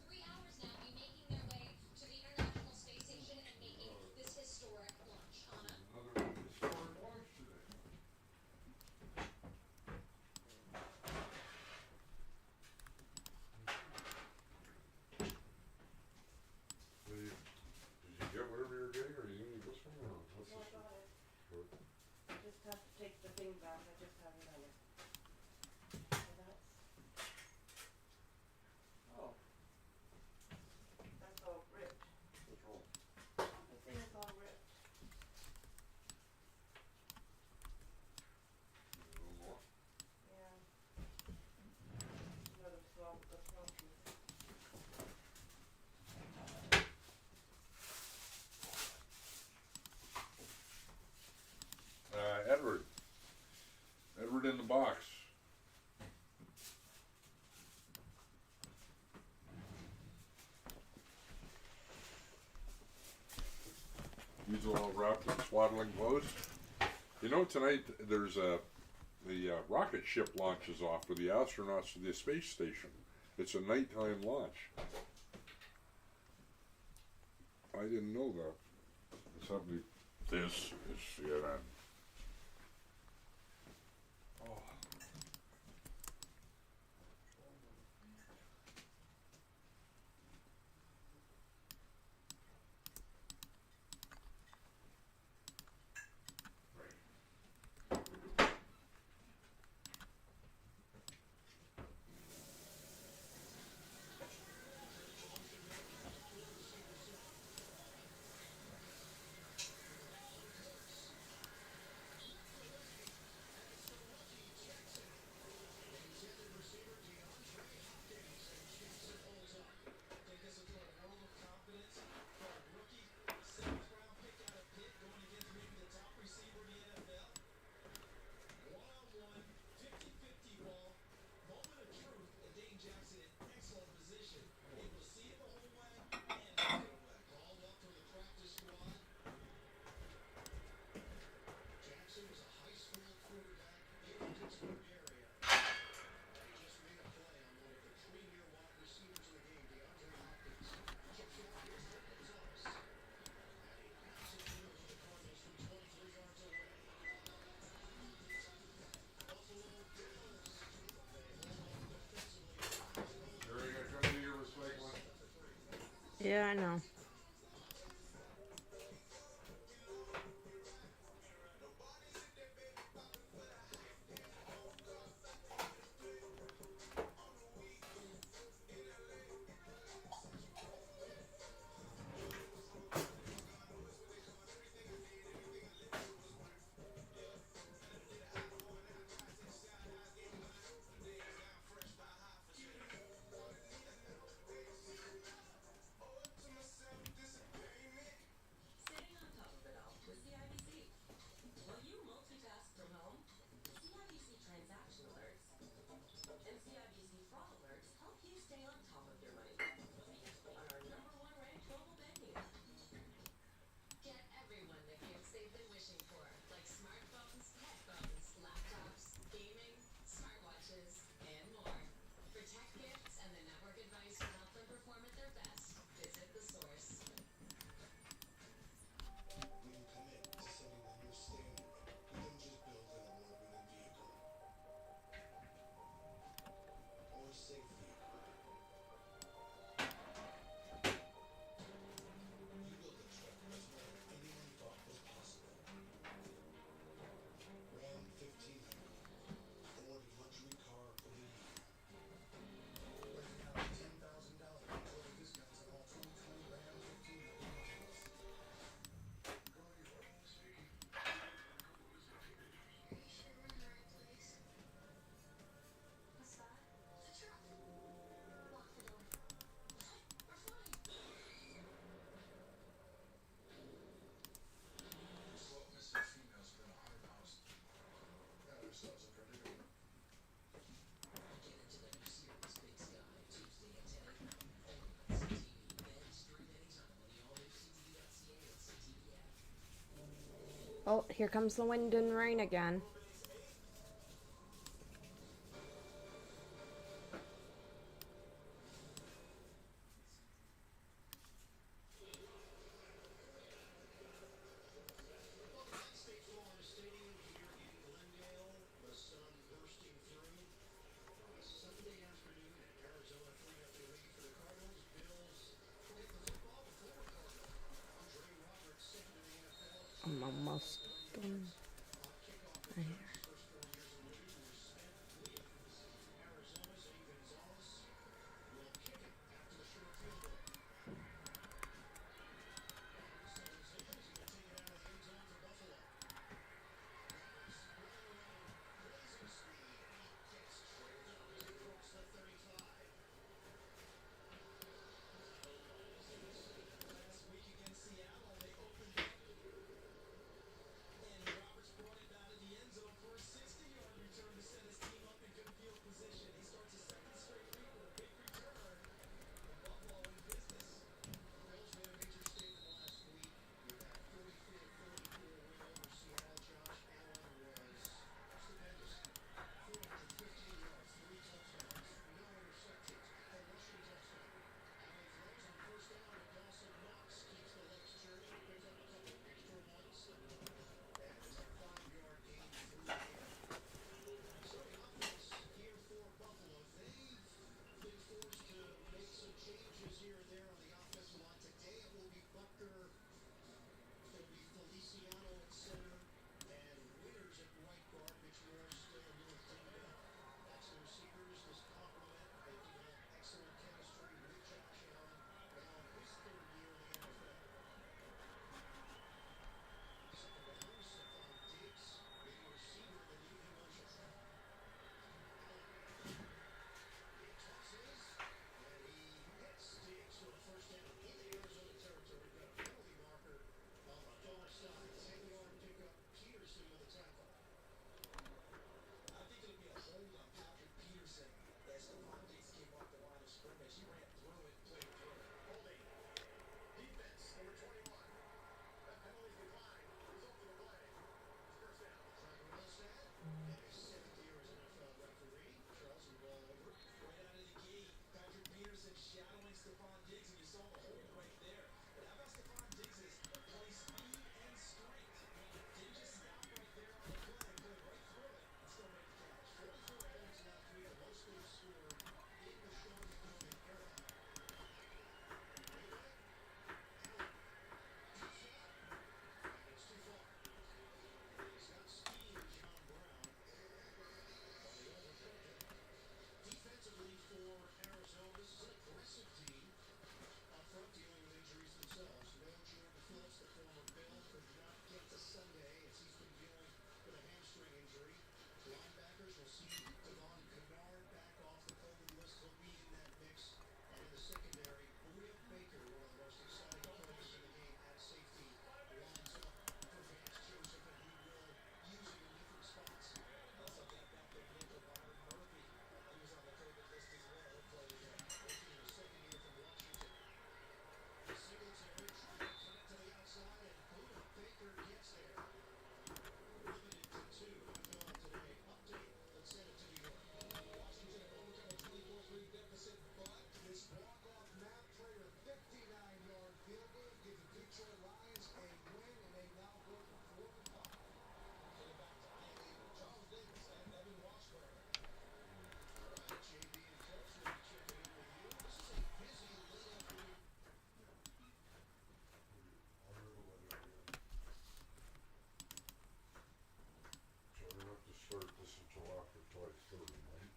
3 hours now, be making their way to the International Space Station and making this historic launch. Anna? Another historic launch today. Did you get whatever you're getting, or you need this one, or what's No, I this got one? it. Good. I just have to take the thing back. I just have it on it. So that's. Oh. That's all ripped. What's wrong? The thing is all ripped. A little more? Yeah. Another small piece. Edward. Edward in the box. These are all wrapped in swaddling clothes. Tonight there's the rocket ship launches off with the astronauts to the space station. It's a nighttime launch. I didn't know that. Somebody, this is CNN. Oh. Yeah, I know. Staying on top of it all with CIBC. Will you multitask from home? CIBC transaction alerts and CIBC fraud alerts help you stay on top of your money on our #1 ranked mobile banking app. Get everyone the gifts they've been wishing for, like smartphones, headphones, laptops, gaming, smartwatches, and more. For tech gifts and the network advice to help them perform at their best, visit the source. When you commit to setting a new standard, you don't just build an award-winning vehicle or a safe vehicle. You build a truck that's more than anyone thought was possible. Ram 1500, awarded luxury car of the year. Right now, $10,000 in total discounts on all 2020 Ram 1500 models. What's that? The truck. Lock the door. What? We're flying. Slow missing females within 100 miles. Yeah, their subs are pretty good. Get into the new series Big Sky Tuesday at 10 a.m. only on CTV. Then stream anytime on the all-new CTV.ca and CTV app. Oh, here comes the wind and rain again. Welcome back, State Farm Stadium here in Glendale. The sun bursting through on a Sunday afternoon in Arizona. 3-0 lead for the Cardinals. Bills will get the football with former Cardinal Andre Roberts, second in the NFL. I'm almost done. On kickoff returns, first 4 years in the league were spent with Arizona. Zane Gonzalez will kick it after the short field goal. Decisions, he will take it out of the end zone for Buffalo. Roberts running around, blazing speed, and he gets tripped up as he crossed the 35. Last week against Seattle, they opened up, and Roberts brought it down to the end zone for a 60-yard return to set his team up in good field position. He starts a second straight week with a big return, and Buffalo in business. Bills made a major statement last week with that 44-34 win over Seattle. Josh Allen was stupendous. 415 yards, 3 touchdowns, no interceptions, a rushing touchdown. Allen throws on first down to Dawson Knox, keeps the legs churning, picks up a couple extra ones, and it's a 5-yard gain through the air. So the offense here for Buffalo, they've been forced to make some changes here and there on the offensive line. Today it will be Buckner, it'll be Feliciano at center, and Winters at right guard. Mitch Morris still a little dinged up. That's the receivers, this complement. They've developed excellent chemistry with Josh Allen, now in his third year in the NFL. Second down, Stephon Diggs, big receiver in the evening motion. He tosses, and he hits Diggs for the first down into Arizona territory. Got a penalty marker on the far side. 10-yard pickup. Peterson with a tackle. I think it'll be a hold on Patrick Peterson as Stephon Diggs came off the line of scrimmage. He ran through it, played through it. Holding. Defense, number 21. That penalty declined. Result of the play. First down. Trevor Wilstead, in his 7th year as an NFL referee. Charles will roll over. Right out of the gate, Patrick Peterson shadowing Stephon Diggs, and you saw the hold right there. But how about Stephon Diggs' play speed and strength? Didn't just stop right there on the play, played right through it, and still made the catch. 44 points last week, the most they've scored in the Sean McDermott era. Way back former Bill could not get to Sunday as he's been dealing with a hamstring injury. Linebackers will see Devon Kennard back off the COVID list. He'll be in that mix. And in the secondary, William Baker, one of the most exciting players in the game at safety, lines up for Vance Joseph, and he will use him in different spots. Also got back their nickel Byron Murphy. He was on the COVID list as well. He'll play again. Murphy in his second year from Washington. Singletary trying to cut it to the outside, and Budda Baker gets there. Limited to 2 NFL Today update. Let's send it to New York. Washington overcome a 24-3 deficit, but this walk-off Matt Prater 59-yard field goal gives the Detroit Lions a win, and they now go to 4-5. So they're back to Riley, Charles Davis, and Evan Washburn. All right, JB and Coach will be checking in with you. This is a busy late afternoon. So we don't have to start this until after July 30, right?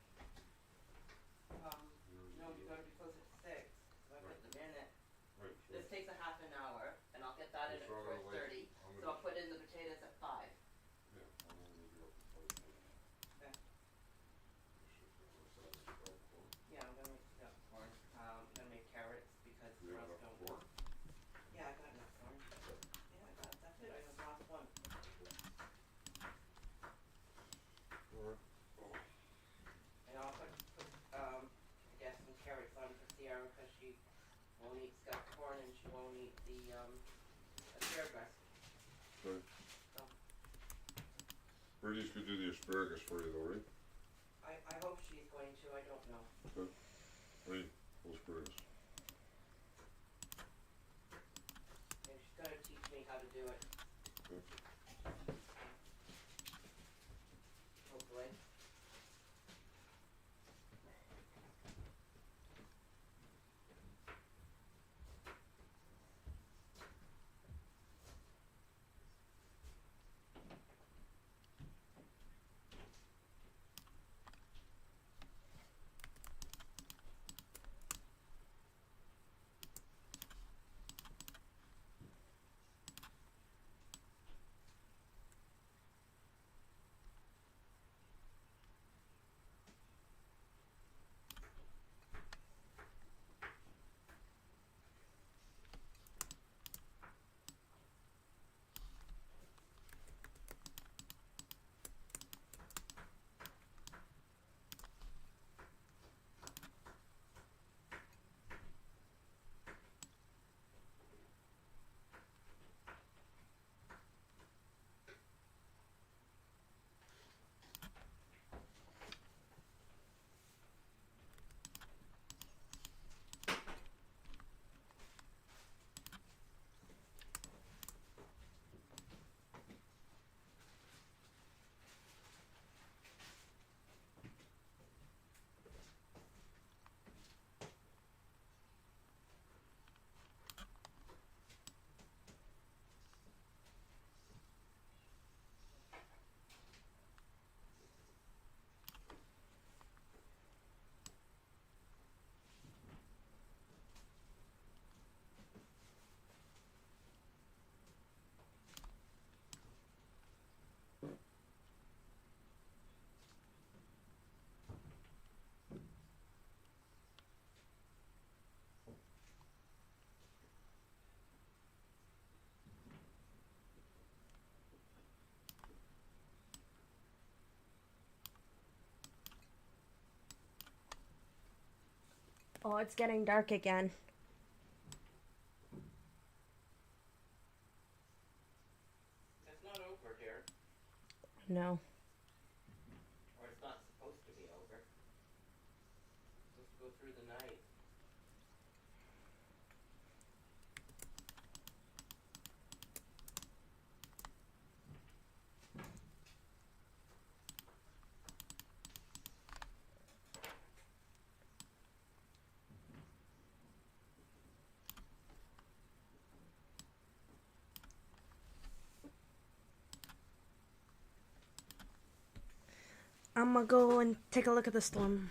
No, you gotta be closer to 6, so I put them in it. Right, so This takes a half an hour, and I'll get that in at That's all right, 4:30, I'm so I'll put in the potatoes at 5. yeah, I'm only gonna be up to 5:30. Okay. What's that, about corn? Yeah, I'm gonna make stuffed corn. I'm gonna make carrots because Do the you have rest enough don't. corn? Yeah, I got enough corn. Yeah, that's it, I have the last one. Alright. And I'll put I guess some carrots on for Sierra because she won't eat stuffed corn and she won't eat the asparagus. Okay. So, Brady's gonna do the asparagus for you though, right? I hope she's going to, I don't know. Okay. Hey, asparagus. And she's gonna teach me how to do it. Okay. Hopefully. Oh, it's getting dark again. It's not over here, No. or it's not supposed to be over. It's supposed to go through the night. I'm gonna go and take a look at the storm.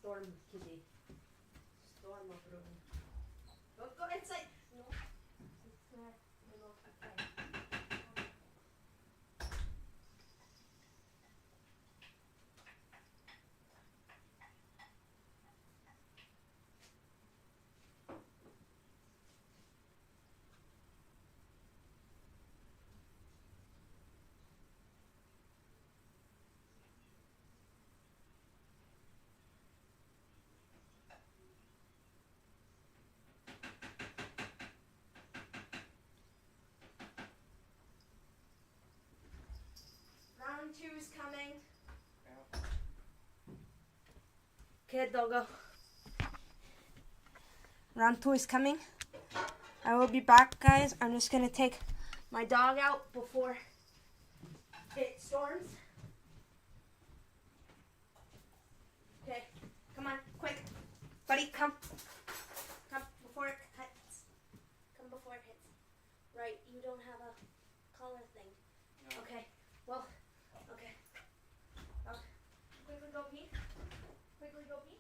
storm, kitty. Storm of room. Don't go inside. No. It's okay. Round 2 is coming. Okay, doggo. Round 2 is coming. I will be back, guys. I'm just gonna take my dog out before it storms. Okay, come on, quick. Buddy, come. Come before it hits. Come before it hits. Right, you don't have a collar thing. No. Okay, well, okay. Quickly go pee. Quickly go pee.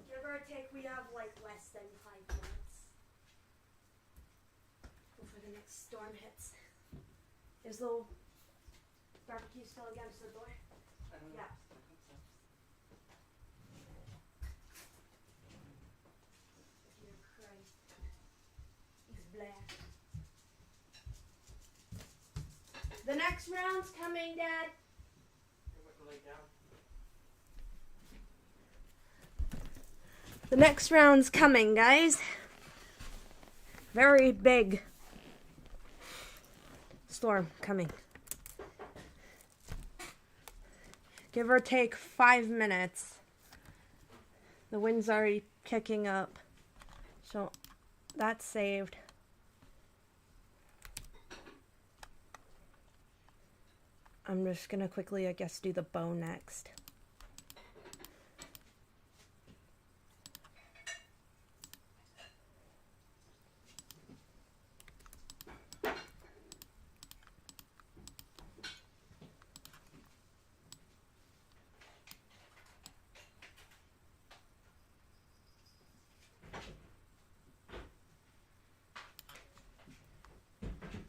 Give or take, we have like less than 5 minutes before the next storm hits. Is the barbecue still against the door? Yeah. Dear Christ. He's black. The next round's coming, Dad. The next round's coming, guys. Very big storm coming. Give or take 5 minutes. The wind's already kicking up. So that's saved. I'm just gonna quickly, I guess, do the bow next.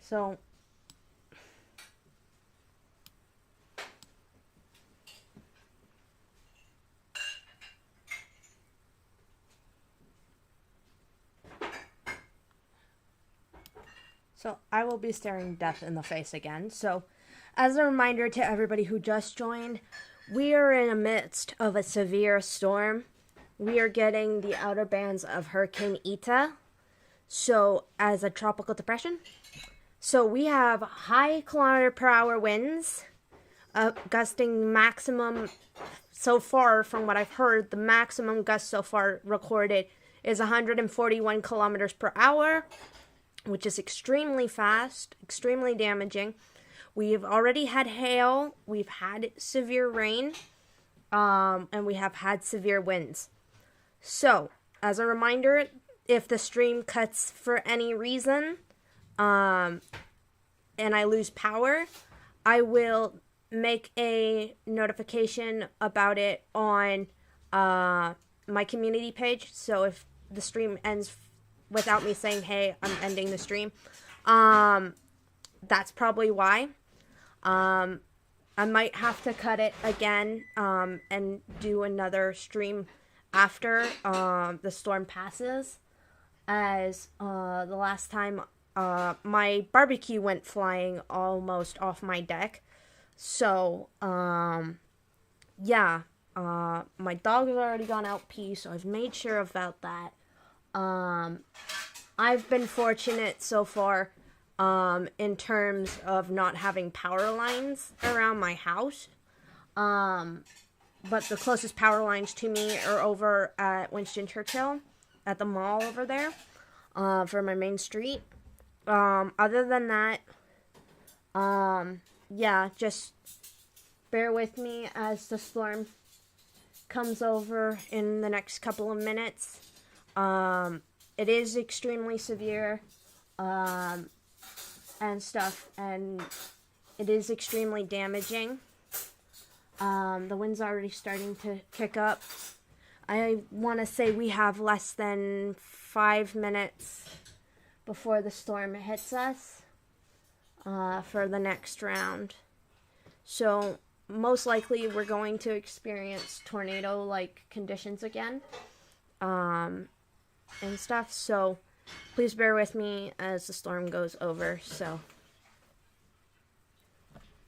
So I will be staring death in the face again. So as a reminder to everybody who just joined, we are in the midst of a severe storm. We are getting the outer bands of Hurricane Eta, so as a tropical depression. So we have high kilometer per hour winds, gusting maximum, so far from what I've heard, the maximum gust so far recorded is 141 kilometers per hour, which is extremely fast, extremely damaging. We've already had hail, we've had severe rain, and we have had severe winds. So, as a reminder, if the stream cuts for any reason, and I lose power, I will make a notification about it on my community page. So if the stream ends without me saying, hey, I'm ending the stream, that's probably why. I might have to cut it again and do another stream after the storm passes, as the last time my barbecue went flying almost off my deck. So yeah, my dog has already gone out pee, so I've made sure about that. I've been fortunate so far in terms of not having power lines around my house. but the closest power lines to me are over at Winston Churchill, at the mall over there, for my main street. Other than that, yeah, just bear with me as the storm comes over in the next couple of minutes. It is extremely severe, and stuff, and it is extremely damaging. The wind's already starting to kick up. I want to say we have less than 5 minutes before the storm hits us, for the next round. So most likely we're going to experience tornado-like conditions again, and stuff. So please bear with me as the storm goes over. So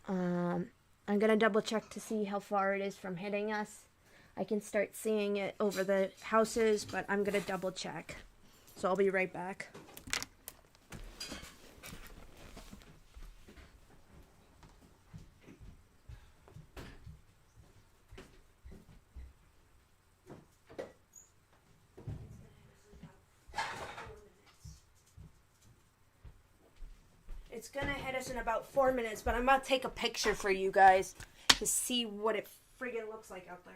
I'm gonna double check to see how far it is from hitting us. I can start seeing it over the houses, but I'm gonna double check. So I'll be right back. It's gonna hit us in about 4 minutes, but I'm gonna take a picture for you guys to see what it friggin' looks like out there.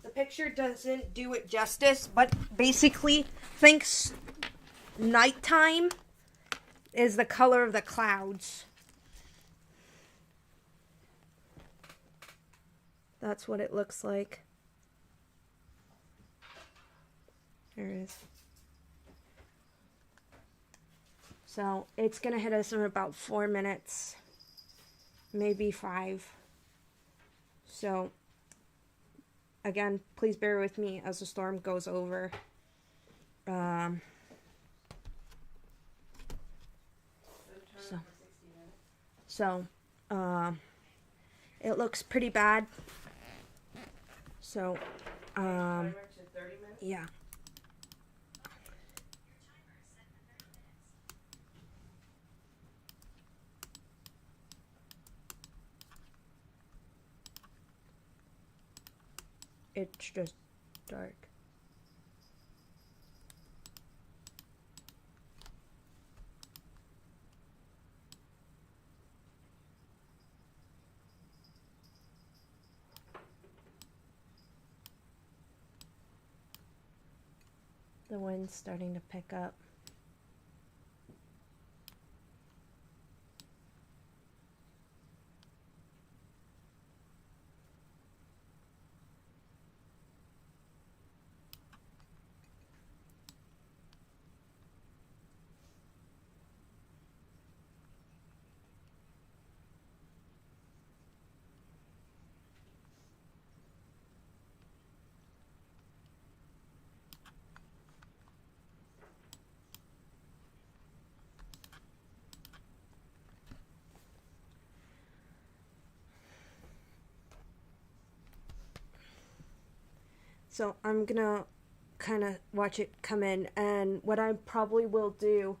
The picture doesn't do it justice, but basically, thinks nighttime is the color of the clouds. That's what it looks like. There it is. So it's gonna hit us in about 4 minutes, maybe 5. So again, please bear with me as the storm goes over. So, it looks pretty bad. So, yeah. It's just dark. The wind's starting to pick up. So I'm gonna kind of watch it come in, and what I probably will do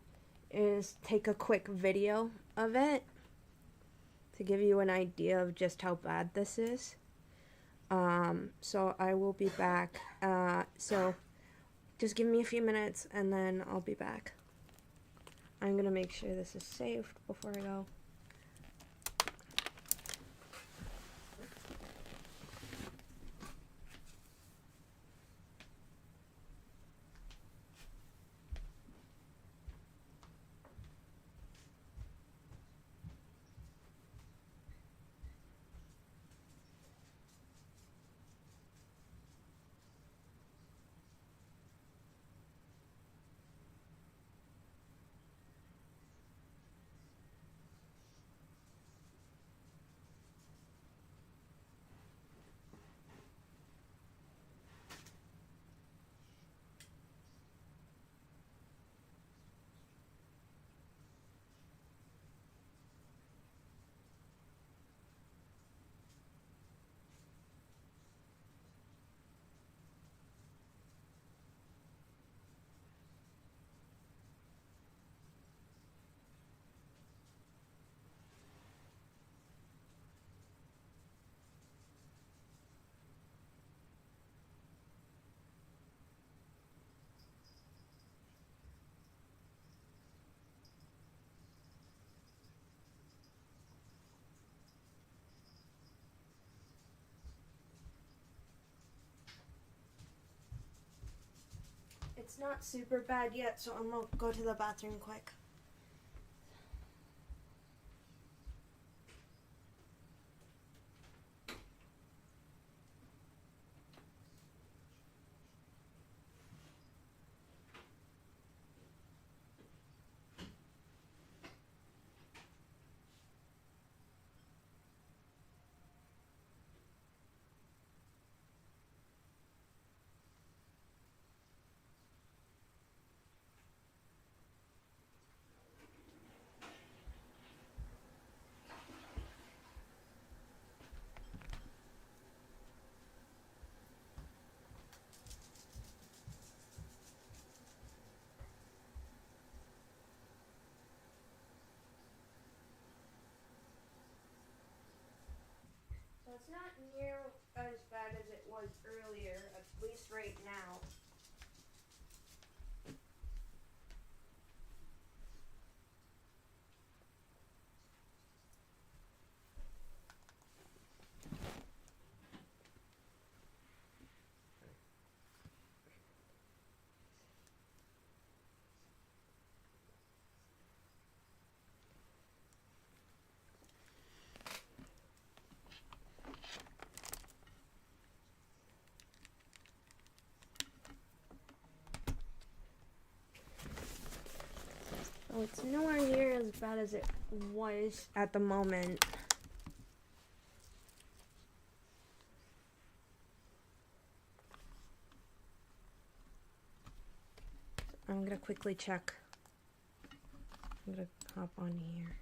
is take a quick video of it to give you an idea of just how bad this is. So I will be back. So just give me a few minutes and then I'll be back. I'm gonna make sure this is saved before I go. it's not super bad yet, so I'm gonna go to the bathroom quick. So it's not near as bad as it was earlier, at least right now. Oh, it's nowhere near as bad as it was at the moment. I'm gonna quickly check. I'm gonna hop on here.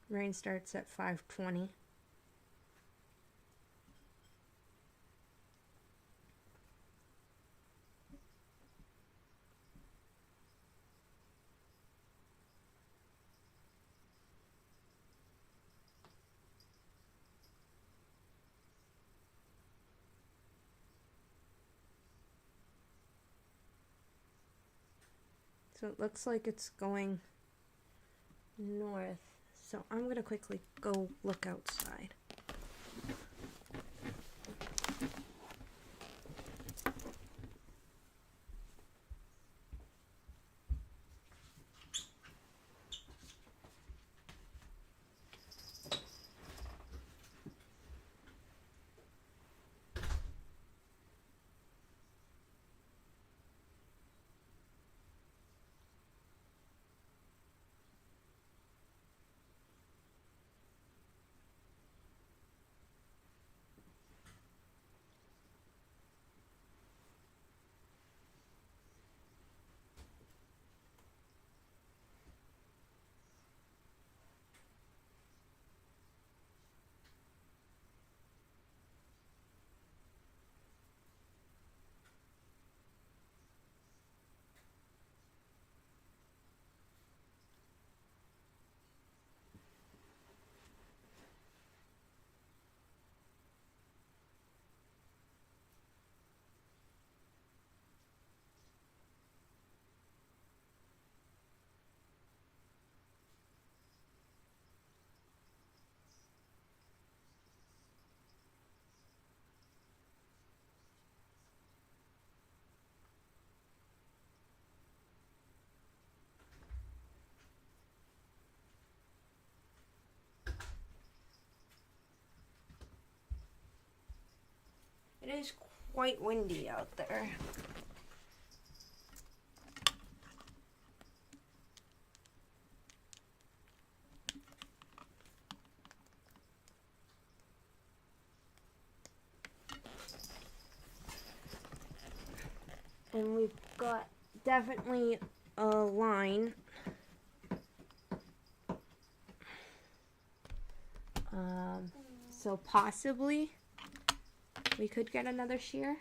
Rain starts at 5:20. So it looks like it's going north. So I'm gonna quickly go look outside. It is quite windy out there. And we've got definitely a line. So possibly we could get another shear.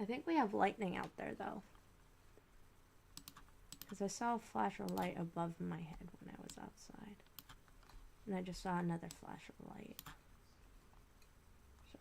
I think we have lightning out there, though. Because I saw a flash of light above my head when I was outside. And I just saw another flash of light. So.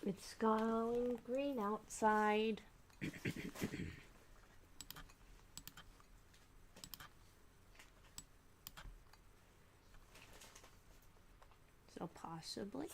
It's going green outside. So possibly.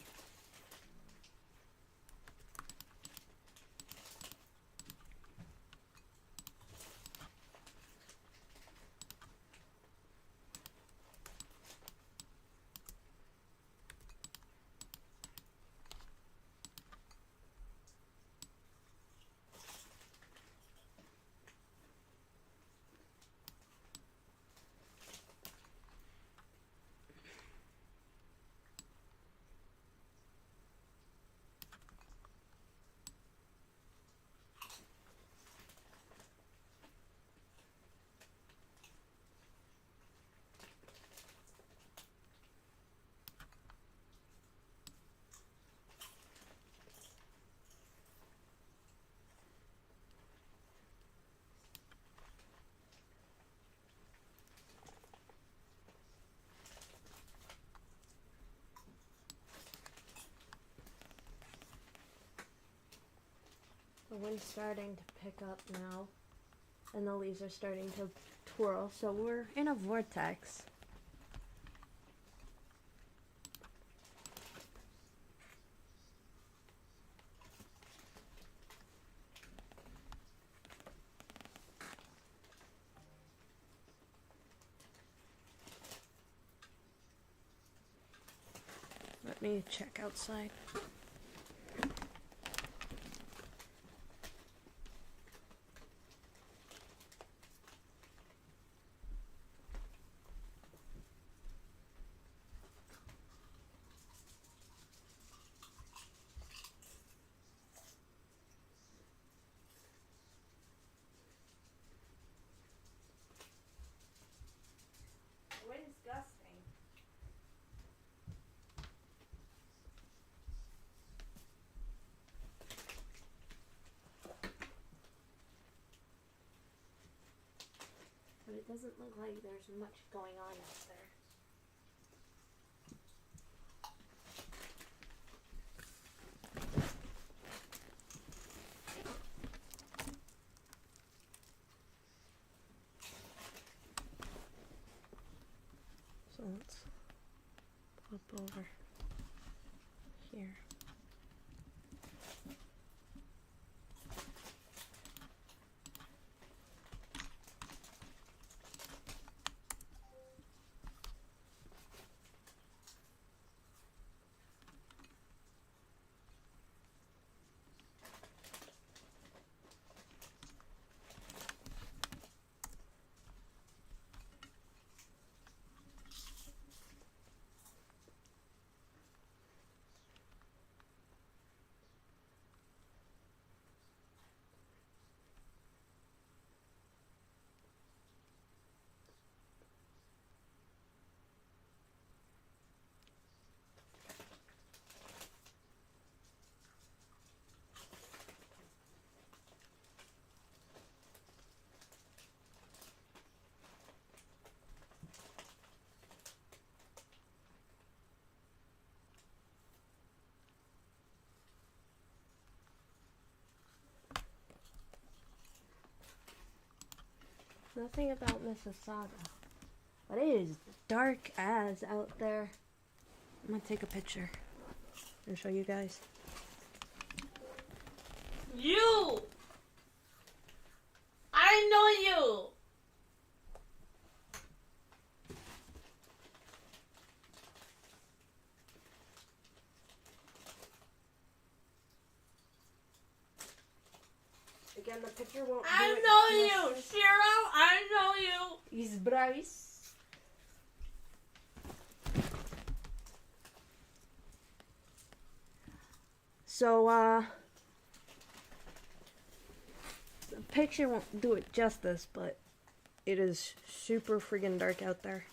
The wind's starting to pick up now, and the leaves are starting to twirl, so we're in a vortex. Let me check outside. The wind's gusting. But it doesn't look like there's much going on out there. So let's pop over here. Nothing about Mississauga. But it is dark as out there. I'm gonna take a picture and show you guys. You! I know you! Again, the picture won't I do it know you! justice. Shiro, I know you! He's Bryce. So, the picture won't do it justice, but it is super friggin' dark out there.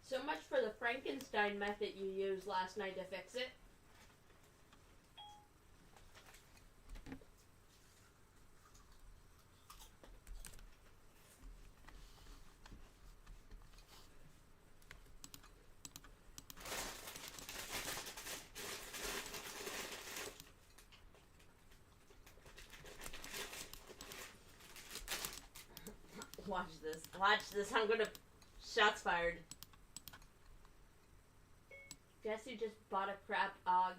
So much for the Frankenstein method you used last night to fix it. Watch this. Watch this. I'm gonna... Shots fired. Jesse just bought a crap og.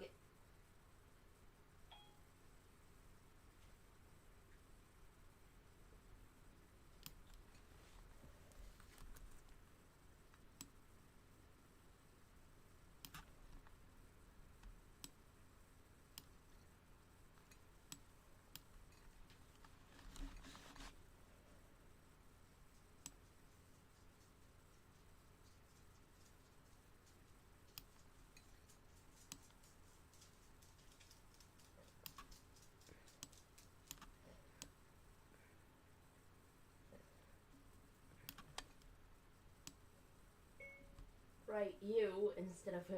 Right, you instead of who?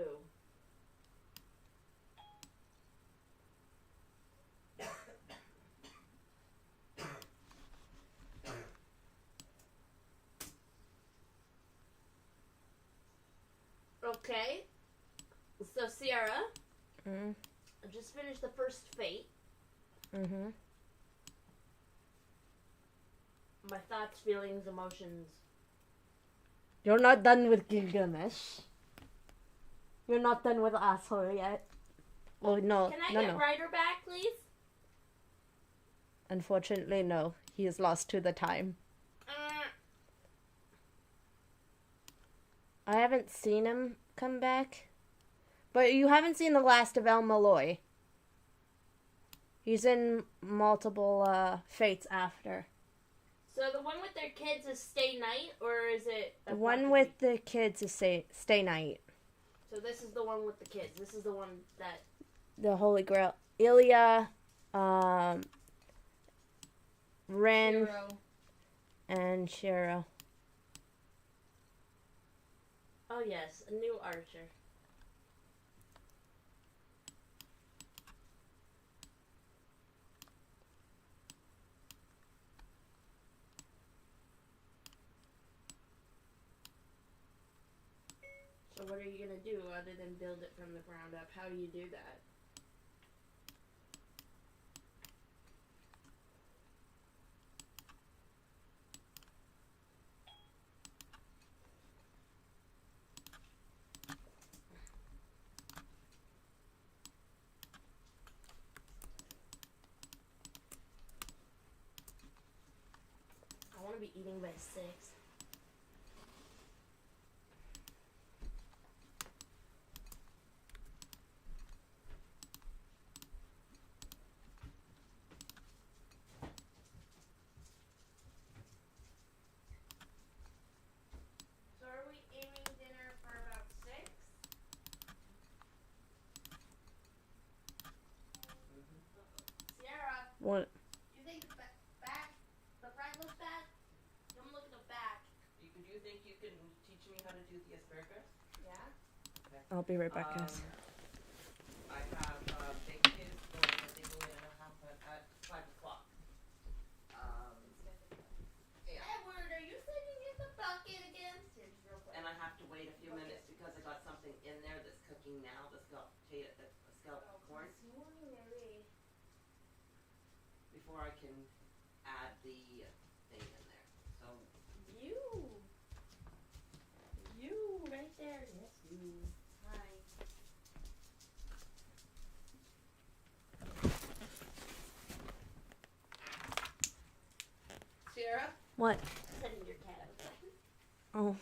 Okay. So Sierra, I just finished the first Fate. Mm-hmm. My thoughts, feelings, emotions. You're not done with Gilgamesh. You're not done with Asshole yet. Oh, no. Can I no, get no. Ryder back, please? Unfortunately, no. He is lost to the time. I haven't seen him come back. But you haven't seen the last of El Malloy. He's in multiple fates after. So the one with their kids is Stay Night, or is it... The one with the kids is Stay Night. So this is the one with the kids. This is the one that... The Holy Grail. Ilya, Ren, Hero. and Shiro. Oh, yes, a new archer. So what are you gonna do other than build it from the ground up? How do you do that? I want to be eating by 6. So are we aiming dinner for about 6? Sierra, What? do you think the the front looks bad? Don't look at the back. Do you think you can teach me how to do the asparagus? Yeah? I'll be right back, guys. I have big kids going, they go in at 5 o'clock. Yeah. Edward, are you sitting in the bucket again? Here, just real quick. And I have to wait a few minutes because I got something in there that's cooking now, the scalloped corn, before I can add the thing in there. So You right there. Yes, you. Hi. Sierra, What? Setting your cat outside. Oh.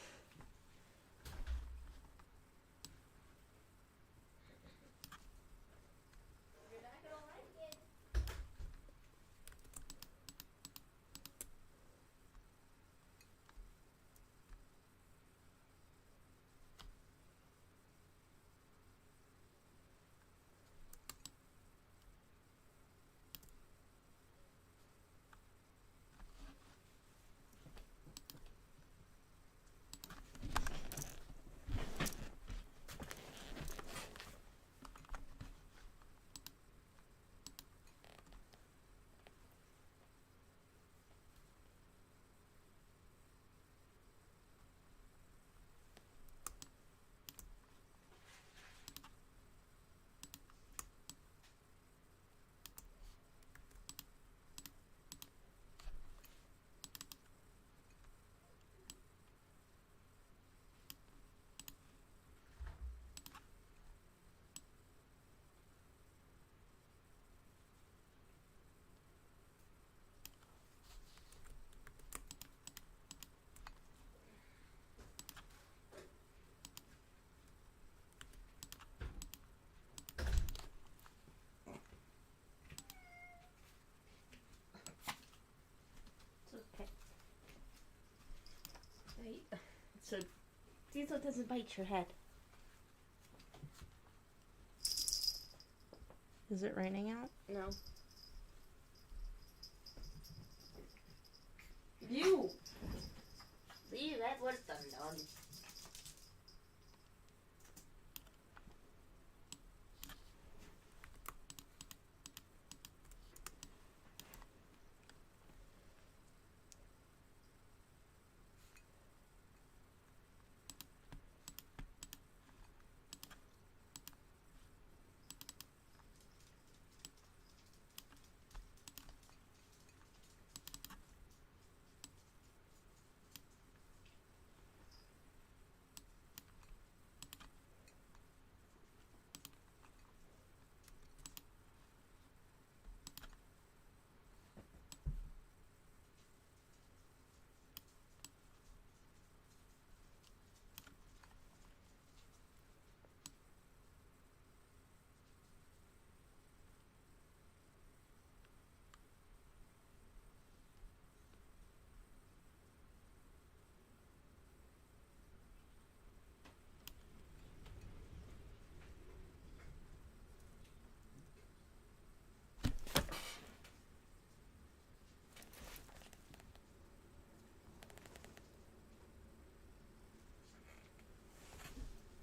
You're not gonna like it. It's okay. Right. So Diesel doesn't bite your head. Is it raining out? No. You! Leave Edward alone.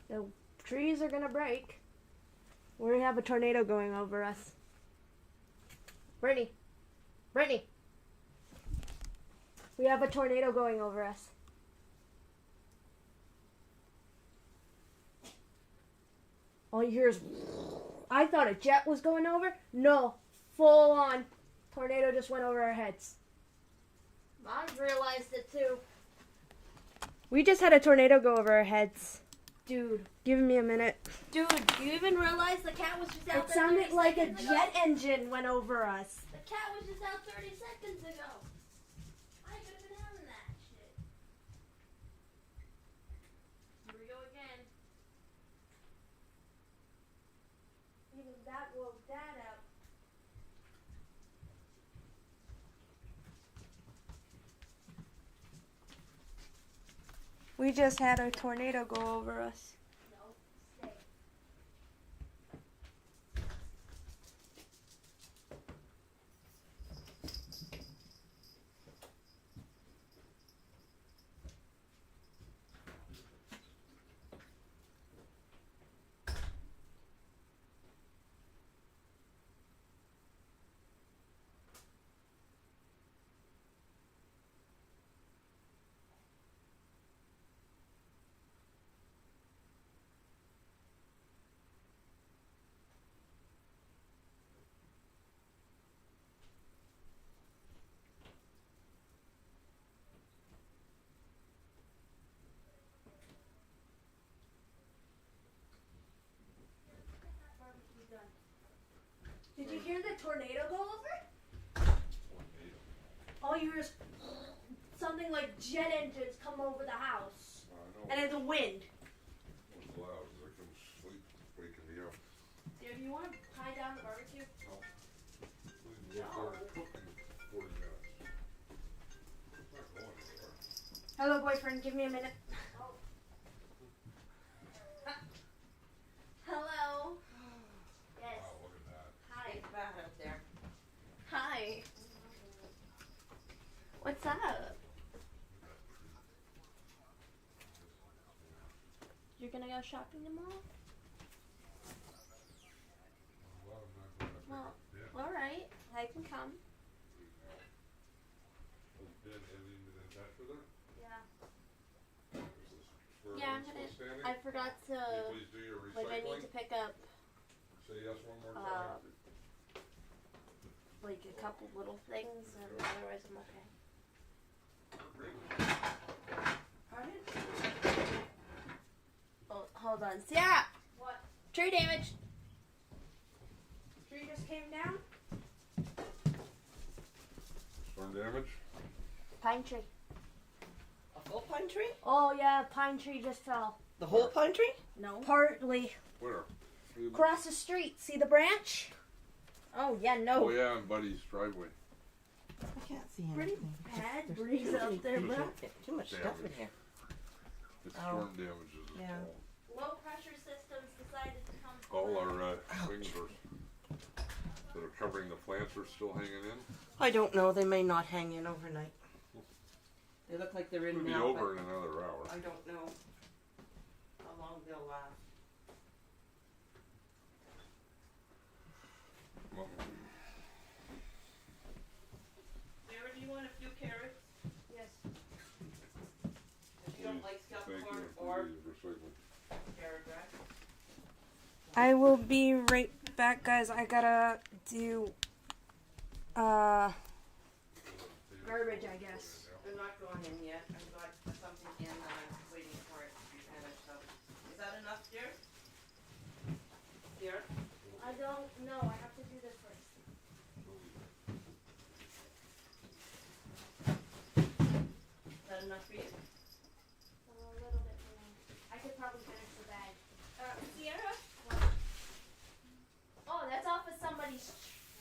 The trees are gonna break. We have a tornado going over us. Brittany. Brittany. We have a tornado going over us. All you hear is... I thought a jet was going over. No. Full on. Tornado just went over our heads. I realized it too. We just had a tornado go over our heads. Dude. Give me a minute. Dude, do you even realize the cat was just out It there? sounded 30 like a seconds ago? jet engine went over us. The cat was just out 30 seconds ago. I could have been having that shit. Here we go again. Even that woke that up. We just had a tornado go over us. No, stay. Did you hear the tornado go over? All you hear is something like jet engines come over the house. I know. And it's a wind. It was loud. I couldn't sleep, waking me up. Dude, if you want to tie down the barbecue? We're cooking 40 minutes. Not going anywhere. Hello, boyfriend. Give me a minute. Hello. Yes. Wow, look at that. Hi. It's bad out there. Hi. What's up? You're gonna go shopping tomorrow? Well, I'm not going to pick Well, up Ben. alright. I can come. Has Ben anything been in touch with her? Yeah. Is this where Yeah, everyone's still standing? I forgot Can you to, please do your like, I need recycling? to pick up, Say yes one more time. like, a couple little things, and otherwise I'm okay. Pardon? Oh, hold on. Sierra! What? Tree damage! Tree just came down? Storm damage? Pine tree. A full pine tree? Oh, yeah. Pine tree just fell. The whole pine tree? No. Partly. Where? Across the street. See the branch? Oh, yeah, Oh no. yeah, in Buddy's driveway. I can't see Pretty anything. bad breeze out there, bro. Too much stuff in Damage. here. It's Oh. storm damages. It's Yeah. Low pressure systems decided to come. all our swings are, that are covering the plants are still hanging in. I don't know. They may not hang in overnight. They look like they're in It'll be now, over in another hour. but I don't know how long they'll last. Well, Sarah, do you want a few carrots? Yes. If you don't like scalp thank corn you for or the recycling. carrot grass. I will be right back, guys. I gotta do garbage, I guess. They're not going in yet. I've got something in that I'm waiting for it to be finished. So, is that enough, dear? Dear? I don't know. I have to do this first. Is that enough for you? A little bit more. I could probably finish the bag. Sierra? Oh, that's off of somebody's.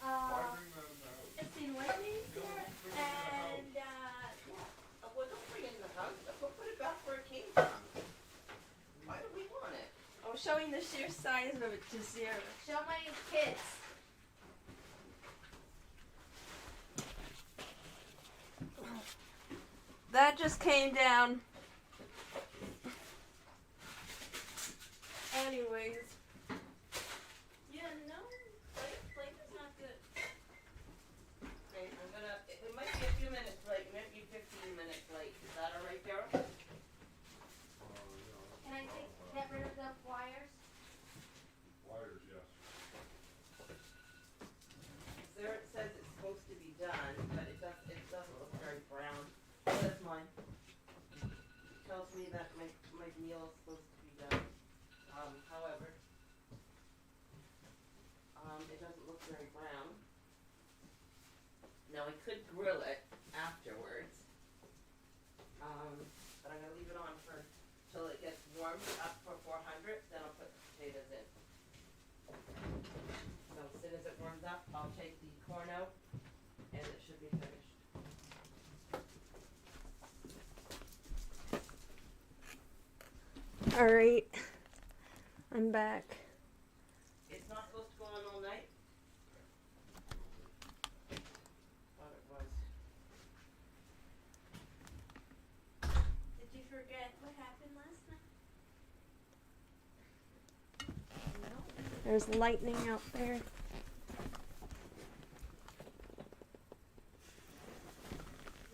Why bring that in the house? It's been waiting, Sierra. And Well, don't bring it in the house. We'll put it back where it came from. Why do we want it? I was showing the sheer size of it to Sierra. show my kids. That just came down. me that my meal is supposed to be done. However, it doesn't look very brown. Now I could grill it afterwards. But I'm gonna leave it on for till it gets warmed up for 400. Then I'll put the potatoes in. So as soon as it warms up, I'll take the corn out, and it should be finished. All right, I'm back. It's not supposed to go on all night. Thought it was. Did you forget what happened last night? No. There's lightning out there.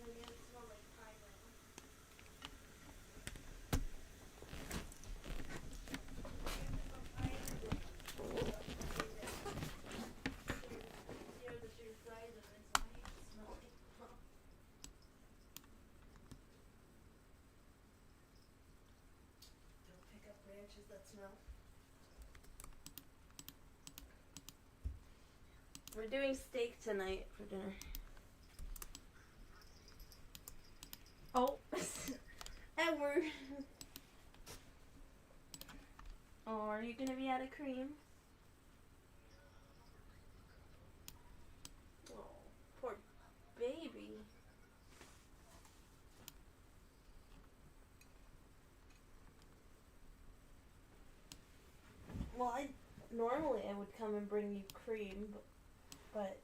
Maybe it smelled like pie bread. Don't pick up branches that smell. We're doing steak tonight for dinner. Oh, Edward. Oh, are you gonna be out of cream? Oh, poor baby. Well, normally I would come and bring you cream, but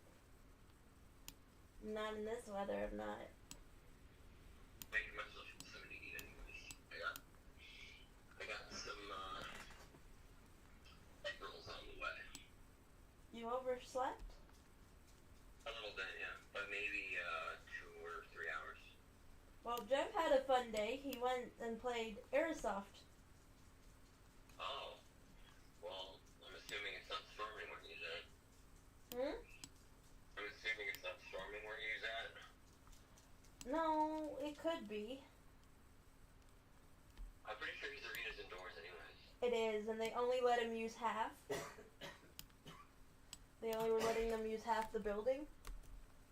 not in this weather. I'm not. Making myself something to eat anyways. I got some egg rolls on the way. You overslept? A little bit, yeah, but maybe 2 or 3 hours. Well, Jeff had a fun day. He went and played Airsoft. Oh, well, I'm assuming it's not storming where he's at. Hmm? I'm assuming it's not storming where he's at. No, it could be. I'm pretty sure his arena's indoors anyways. It is, and they only let him use half. They only were letting them use half the building.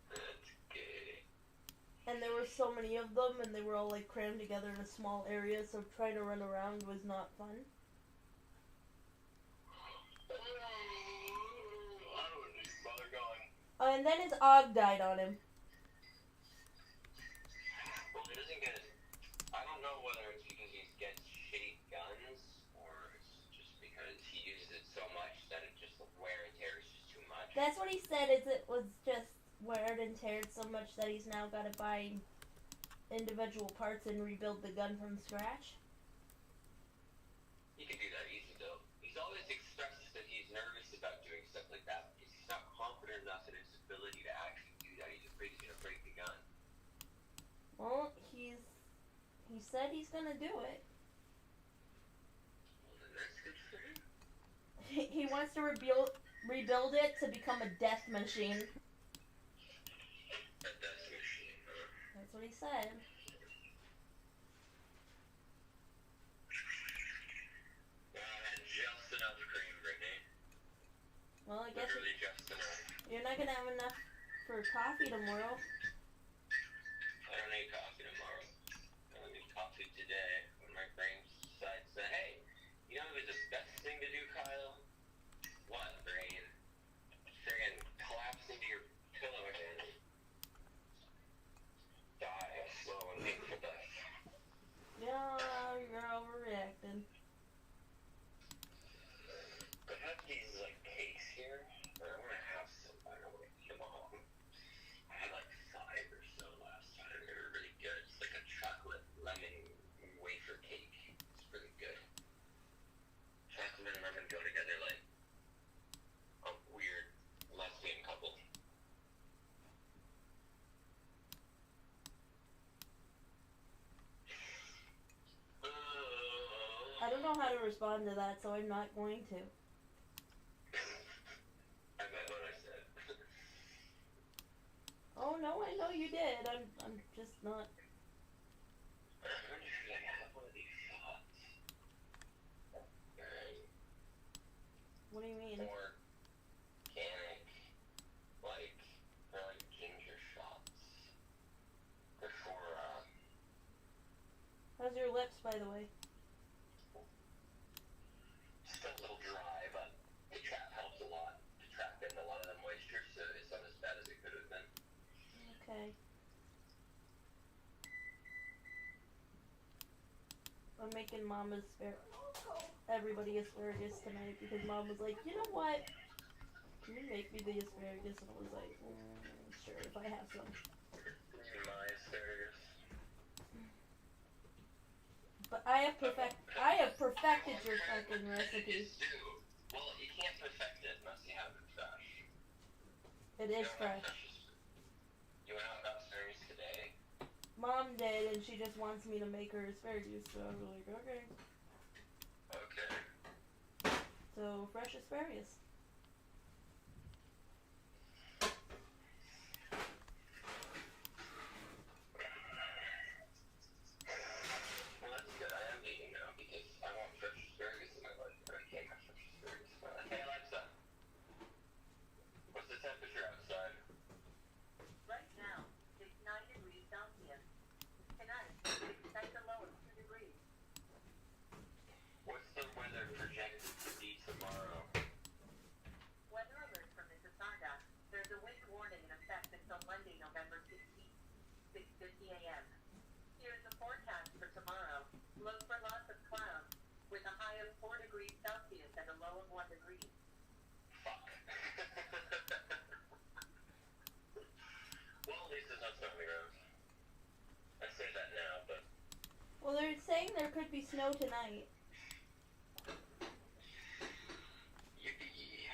That's gay. And there were so many of them, and they were all like crammed together in a small area, so trying to run around was not fun. I wouldn't even bother going. And then his AUG died on him. Well, he doesn't get. I don't know whether it's because he gets shitty guns or it's just because he uses it so much that it just wear and tear is just too much. That's what he said, is it was just wear and tear so much that he's now got to buy individual parts and rebuild the gun from scratch. He can do that easy though. He's always expressed that he's nervous about doing stuff like that because he's not confident enough in his ability to actually do that. He's afraid he's gonna break the gun. Well, he said he's gonna do it. Well, then that's good for him. He wants to rebuild it to become a death machine. A death machine, huh? That's what he said. Just enough cream, Brittany. Well, I guess Literally just enough. you're not gonna have enough for coffee tomorrow. I don't need coffee tomorrow. I don't need coffee today when my brain decides that, hey, you know what was the best thing to do, Kyle? What, brain? Friggin' collapse into your pillow again and die a slow and painful death. Yeah, you're overreacting. They have these, like, cakes here, but I want to have some. I don't want to eat them all. I had, like, 5 or so last time. They were really good. It's like a chocolate lemon wafer cake. It's really good. Chocolate and lemon go together like a weird lesbian couple. I don't know how to respond to that, so I'm not going to. I meant what I said. Oh no, I know you did. I'm just not. I wonder if I have one of these lips, by the way? Still a little dry, but the trap helps a lot to trap in a lot of the moisture, so it's not as bad as it could have been. Okay. I'm making Mom everybody asparagus tonight because Mom was like, you know what? Can you make me the asparagus? And I was like, sure, if I have some. My asparagus. But I have perfected your fucking recipe. Well, you can't perfect it unless you have it fresh. It is fresh. You went out and got asparagus today? Mom did, and she just wants me to make her asparagus, so I was like, okay. Okay. So, fresh asparagus. Well, that's good. I am eating now because I want fresh asparagus in my life, but I can't have fresh asparagus in my life. Hey, Alexa. What's the temperature outside? Right now, it's 9 degrees Celsius. Tonight, expect a low of 2 degrees. What's the weather projected to be tomorrow? Weather alert from Mississauga. There's a wind warning in effect until Monday, November 16th, 6:50 a.m. Here's the forecast for tomorrow. Look for lots of clouds, with a high of 4 degrees Celsius and a low of 1 degree. Fuck. Well, at least there's no snow on the ground. I say that now, but... Well, they're saying there could be snow tonight. Yippee.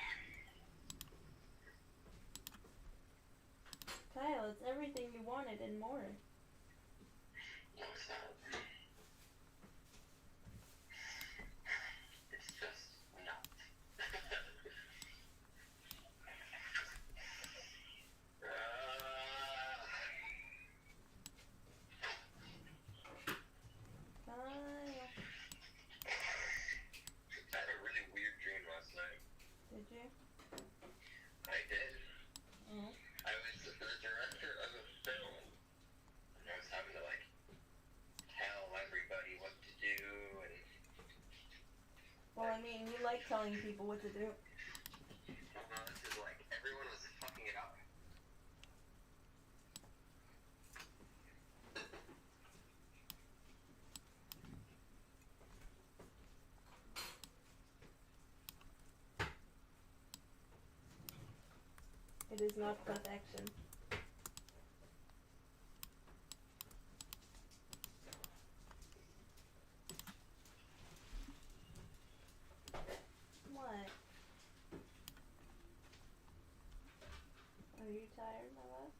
Kyle, it's everything you wanted and more. No, it's not. It's just not. Kyle. I had a really weird dream last night. Did you? I did. Oh. I was the director of a film, and I was having to, like, tell everybody what to do, and... Well, I mean, you like telling people what to do. this is like, everyone was fucking it up. It is not perfection. What? Are you tired, my love?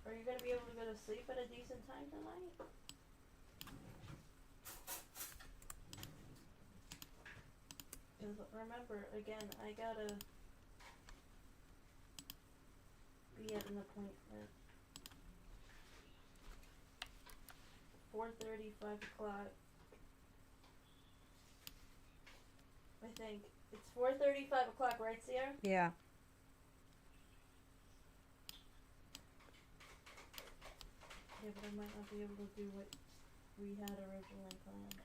Are you gonna be able to go to sleep at a decent time tonight? Because remember, again, I gotta be at an appointment. 4:30, 5 o'clock. I think. It's 4:30, 5 o'clock, right, Sierra? Yeah. Yeah, but I might not be able to do what we had originally planned.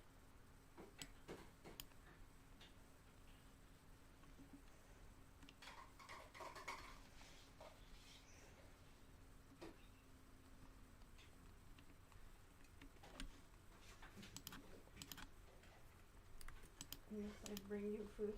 Unless I bring you food.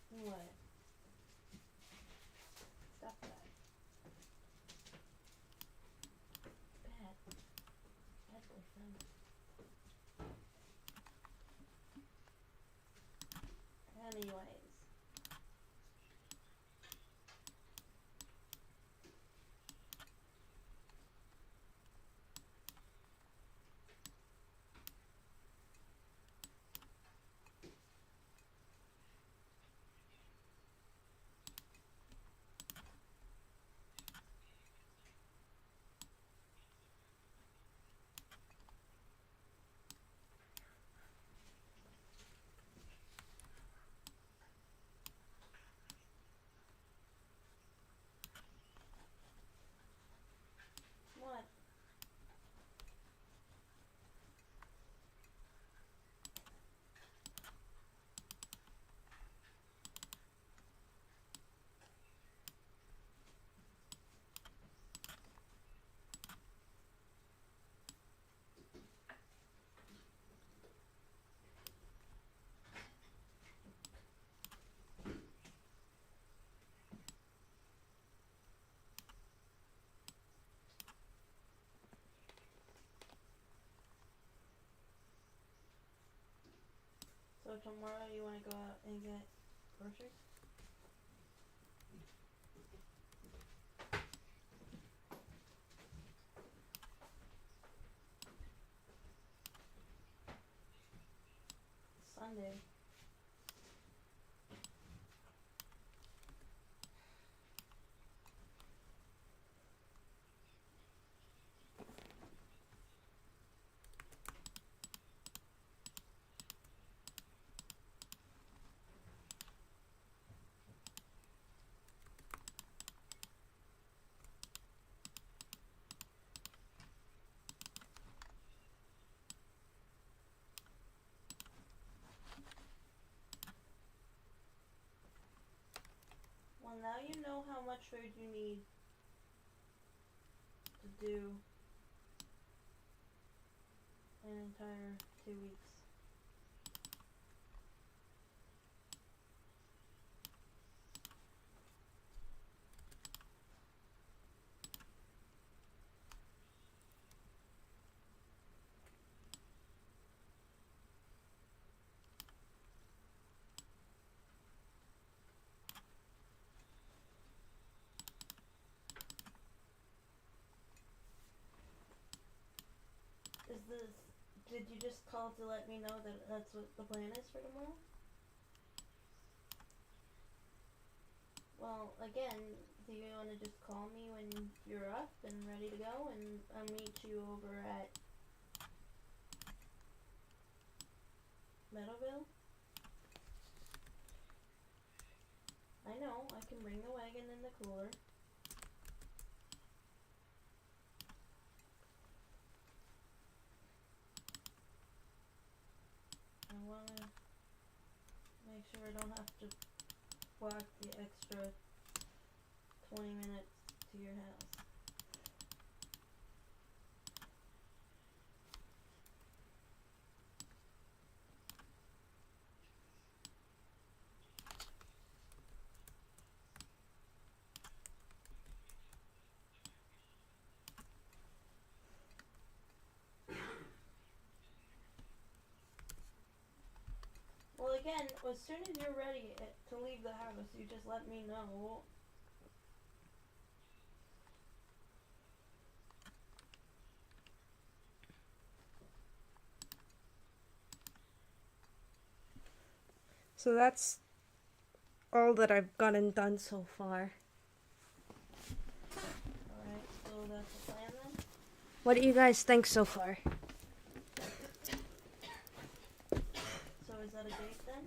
What? Stop that. Bad. Bad boyfriend. Anyways. So tomorrow you want to go out and get groceries? Sunday. Well, now you know how much food you need to do an entire 2 weeks. Is this? Did you just call to let me know that that's what the plan is for tomorrow? Well, again, do you want to just call me when you're up and ready to go, and I'll meet you over at Meadowville? I know, I can bring the wagon and the cooler. I want to make sure I don't have to walk the extra 20 minutes to your house. Well, again, as soon as you're ready to leave the house, you just let me know. So that's all that I've gotten done so far. Alright, so that's the plan then? What do you guys think so far? So is that a date then?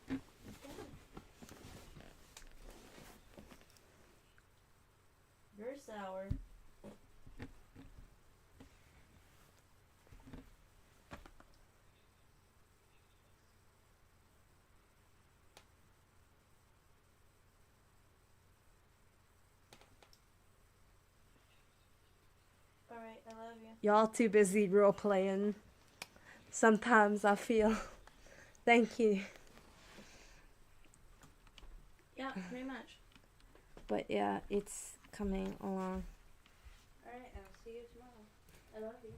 Okay. You're sour. Alright, I love you. Y'all too busy role playing. Sometimes I feel. Thank you. Yeah, pretty much. But yeah, it's coming along. Alright, I'll see you tomorrow. I love you.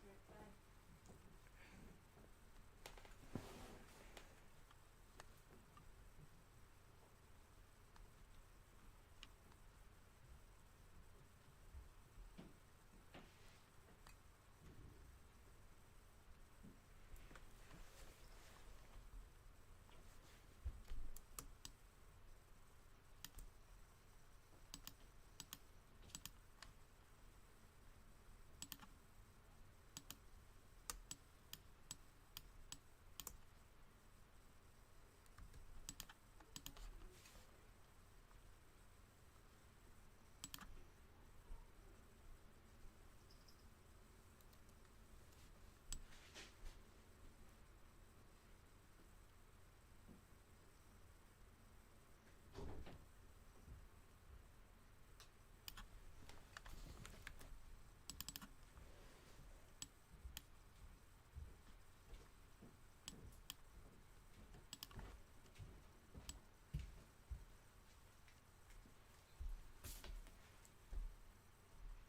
Alright, bye.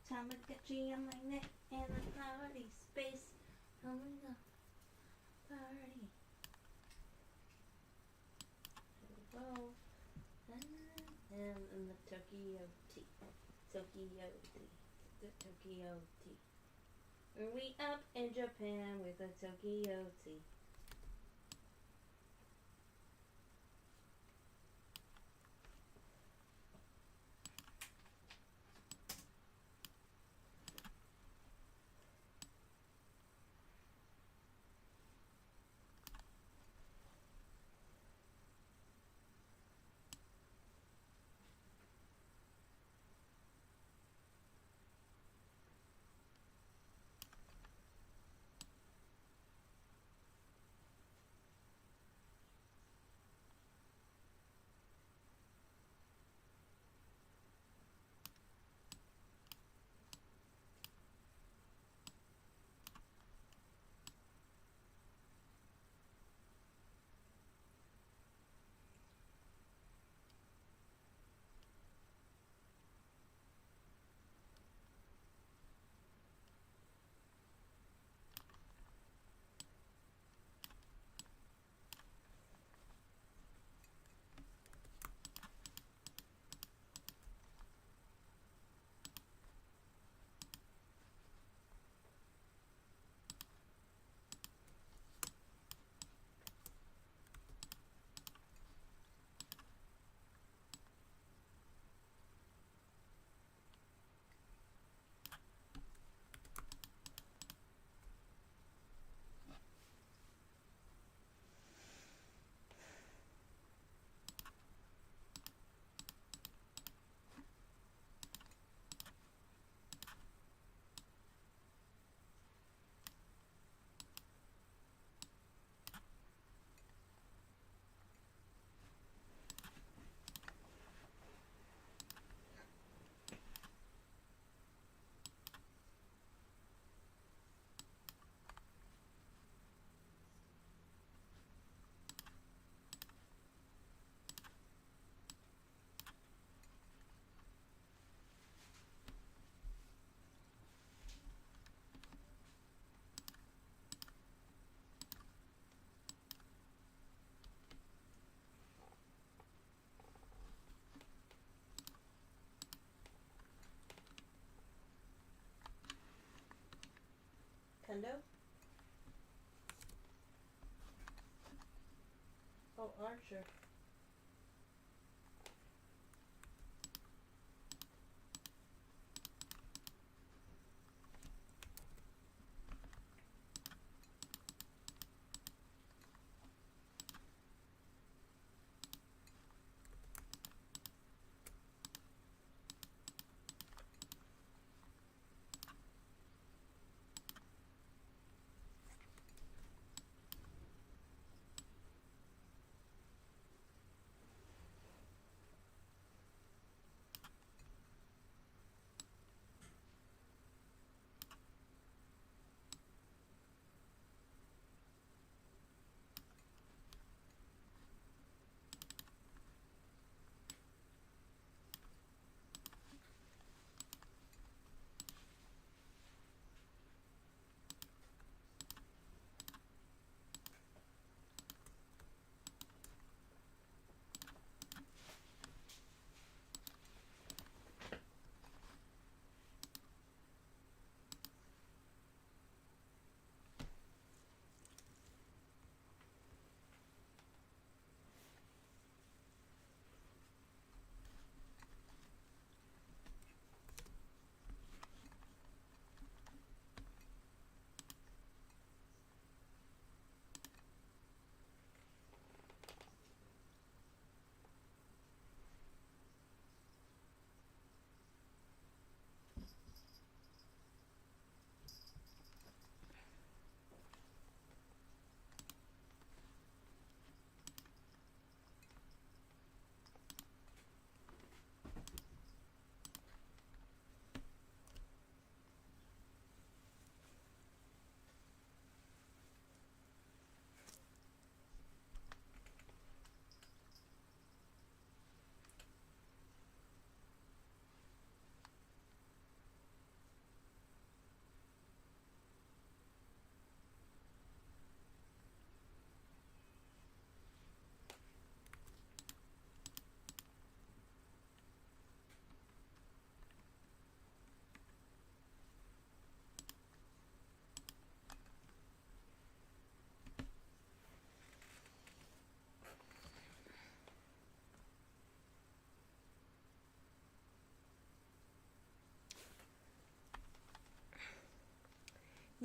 Time to get you on my neck and a cloudy space. Tokyo tea. Tokyo tea. The Tokyo tea. Are we up in Japan with the Tokyo tea? Kendo? Oh, Archer.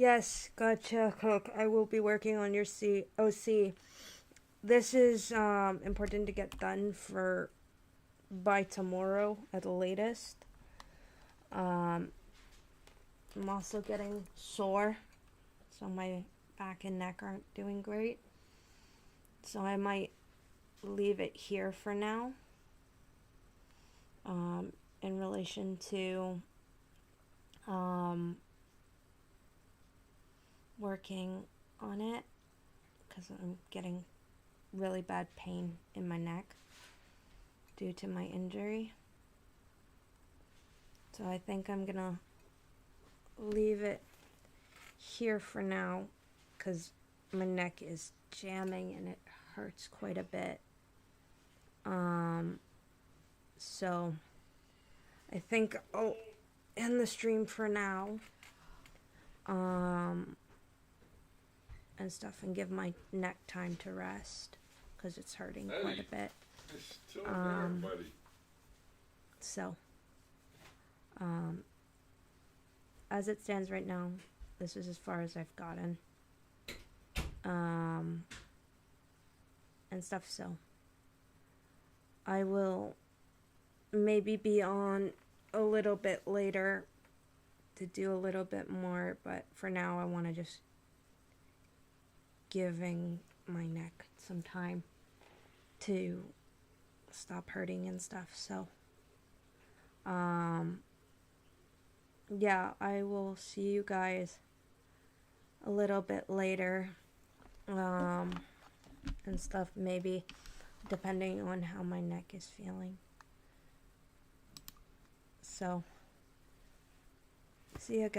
Yes, gotcha, Cook. I will be working on your OC. This is important to get done by tomorrow at the latest. I'm also getting sore, so my back and neck aren't doing great. So I might leave it here for now. In relation to working on it, because I'm getting really bad pain in my neck due to my injury. So I think I'm gonna leave it here for now, because my neck is jamming and it hurts quite a bit. So I think I'll end the stream for now. And stuff, and give my neck time to rest, because it's hurting quite a bit. It's still there, buddy. So, as it stands right now, this is as far as I've gotten. And stuff, so I will maybe be on a little bit later to do a little bit more, but for now I want to just giving my neck some time to stop hurting and stuff. So yeah, I will see you guys a little bit later, and stuff, maybe depending on how my neck is feeling. So see you guys.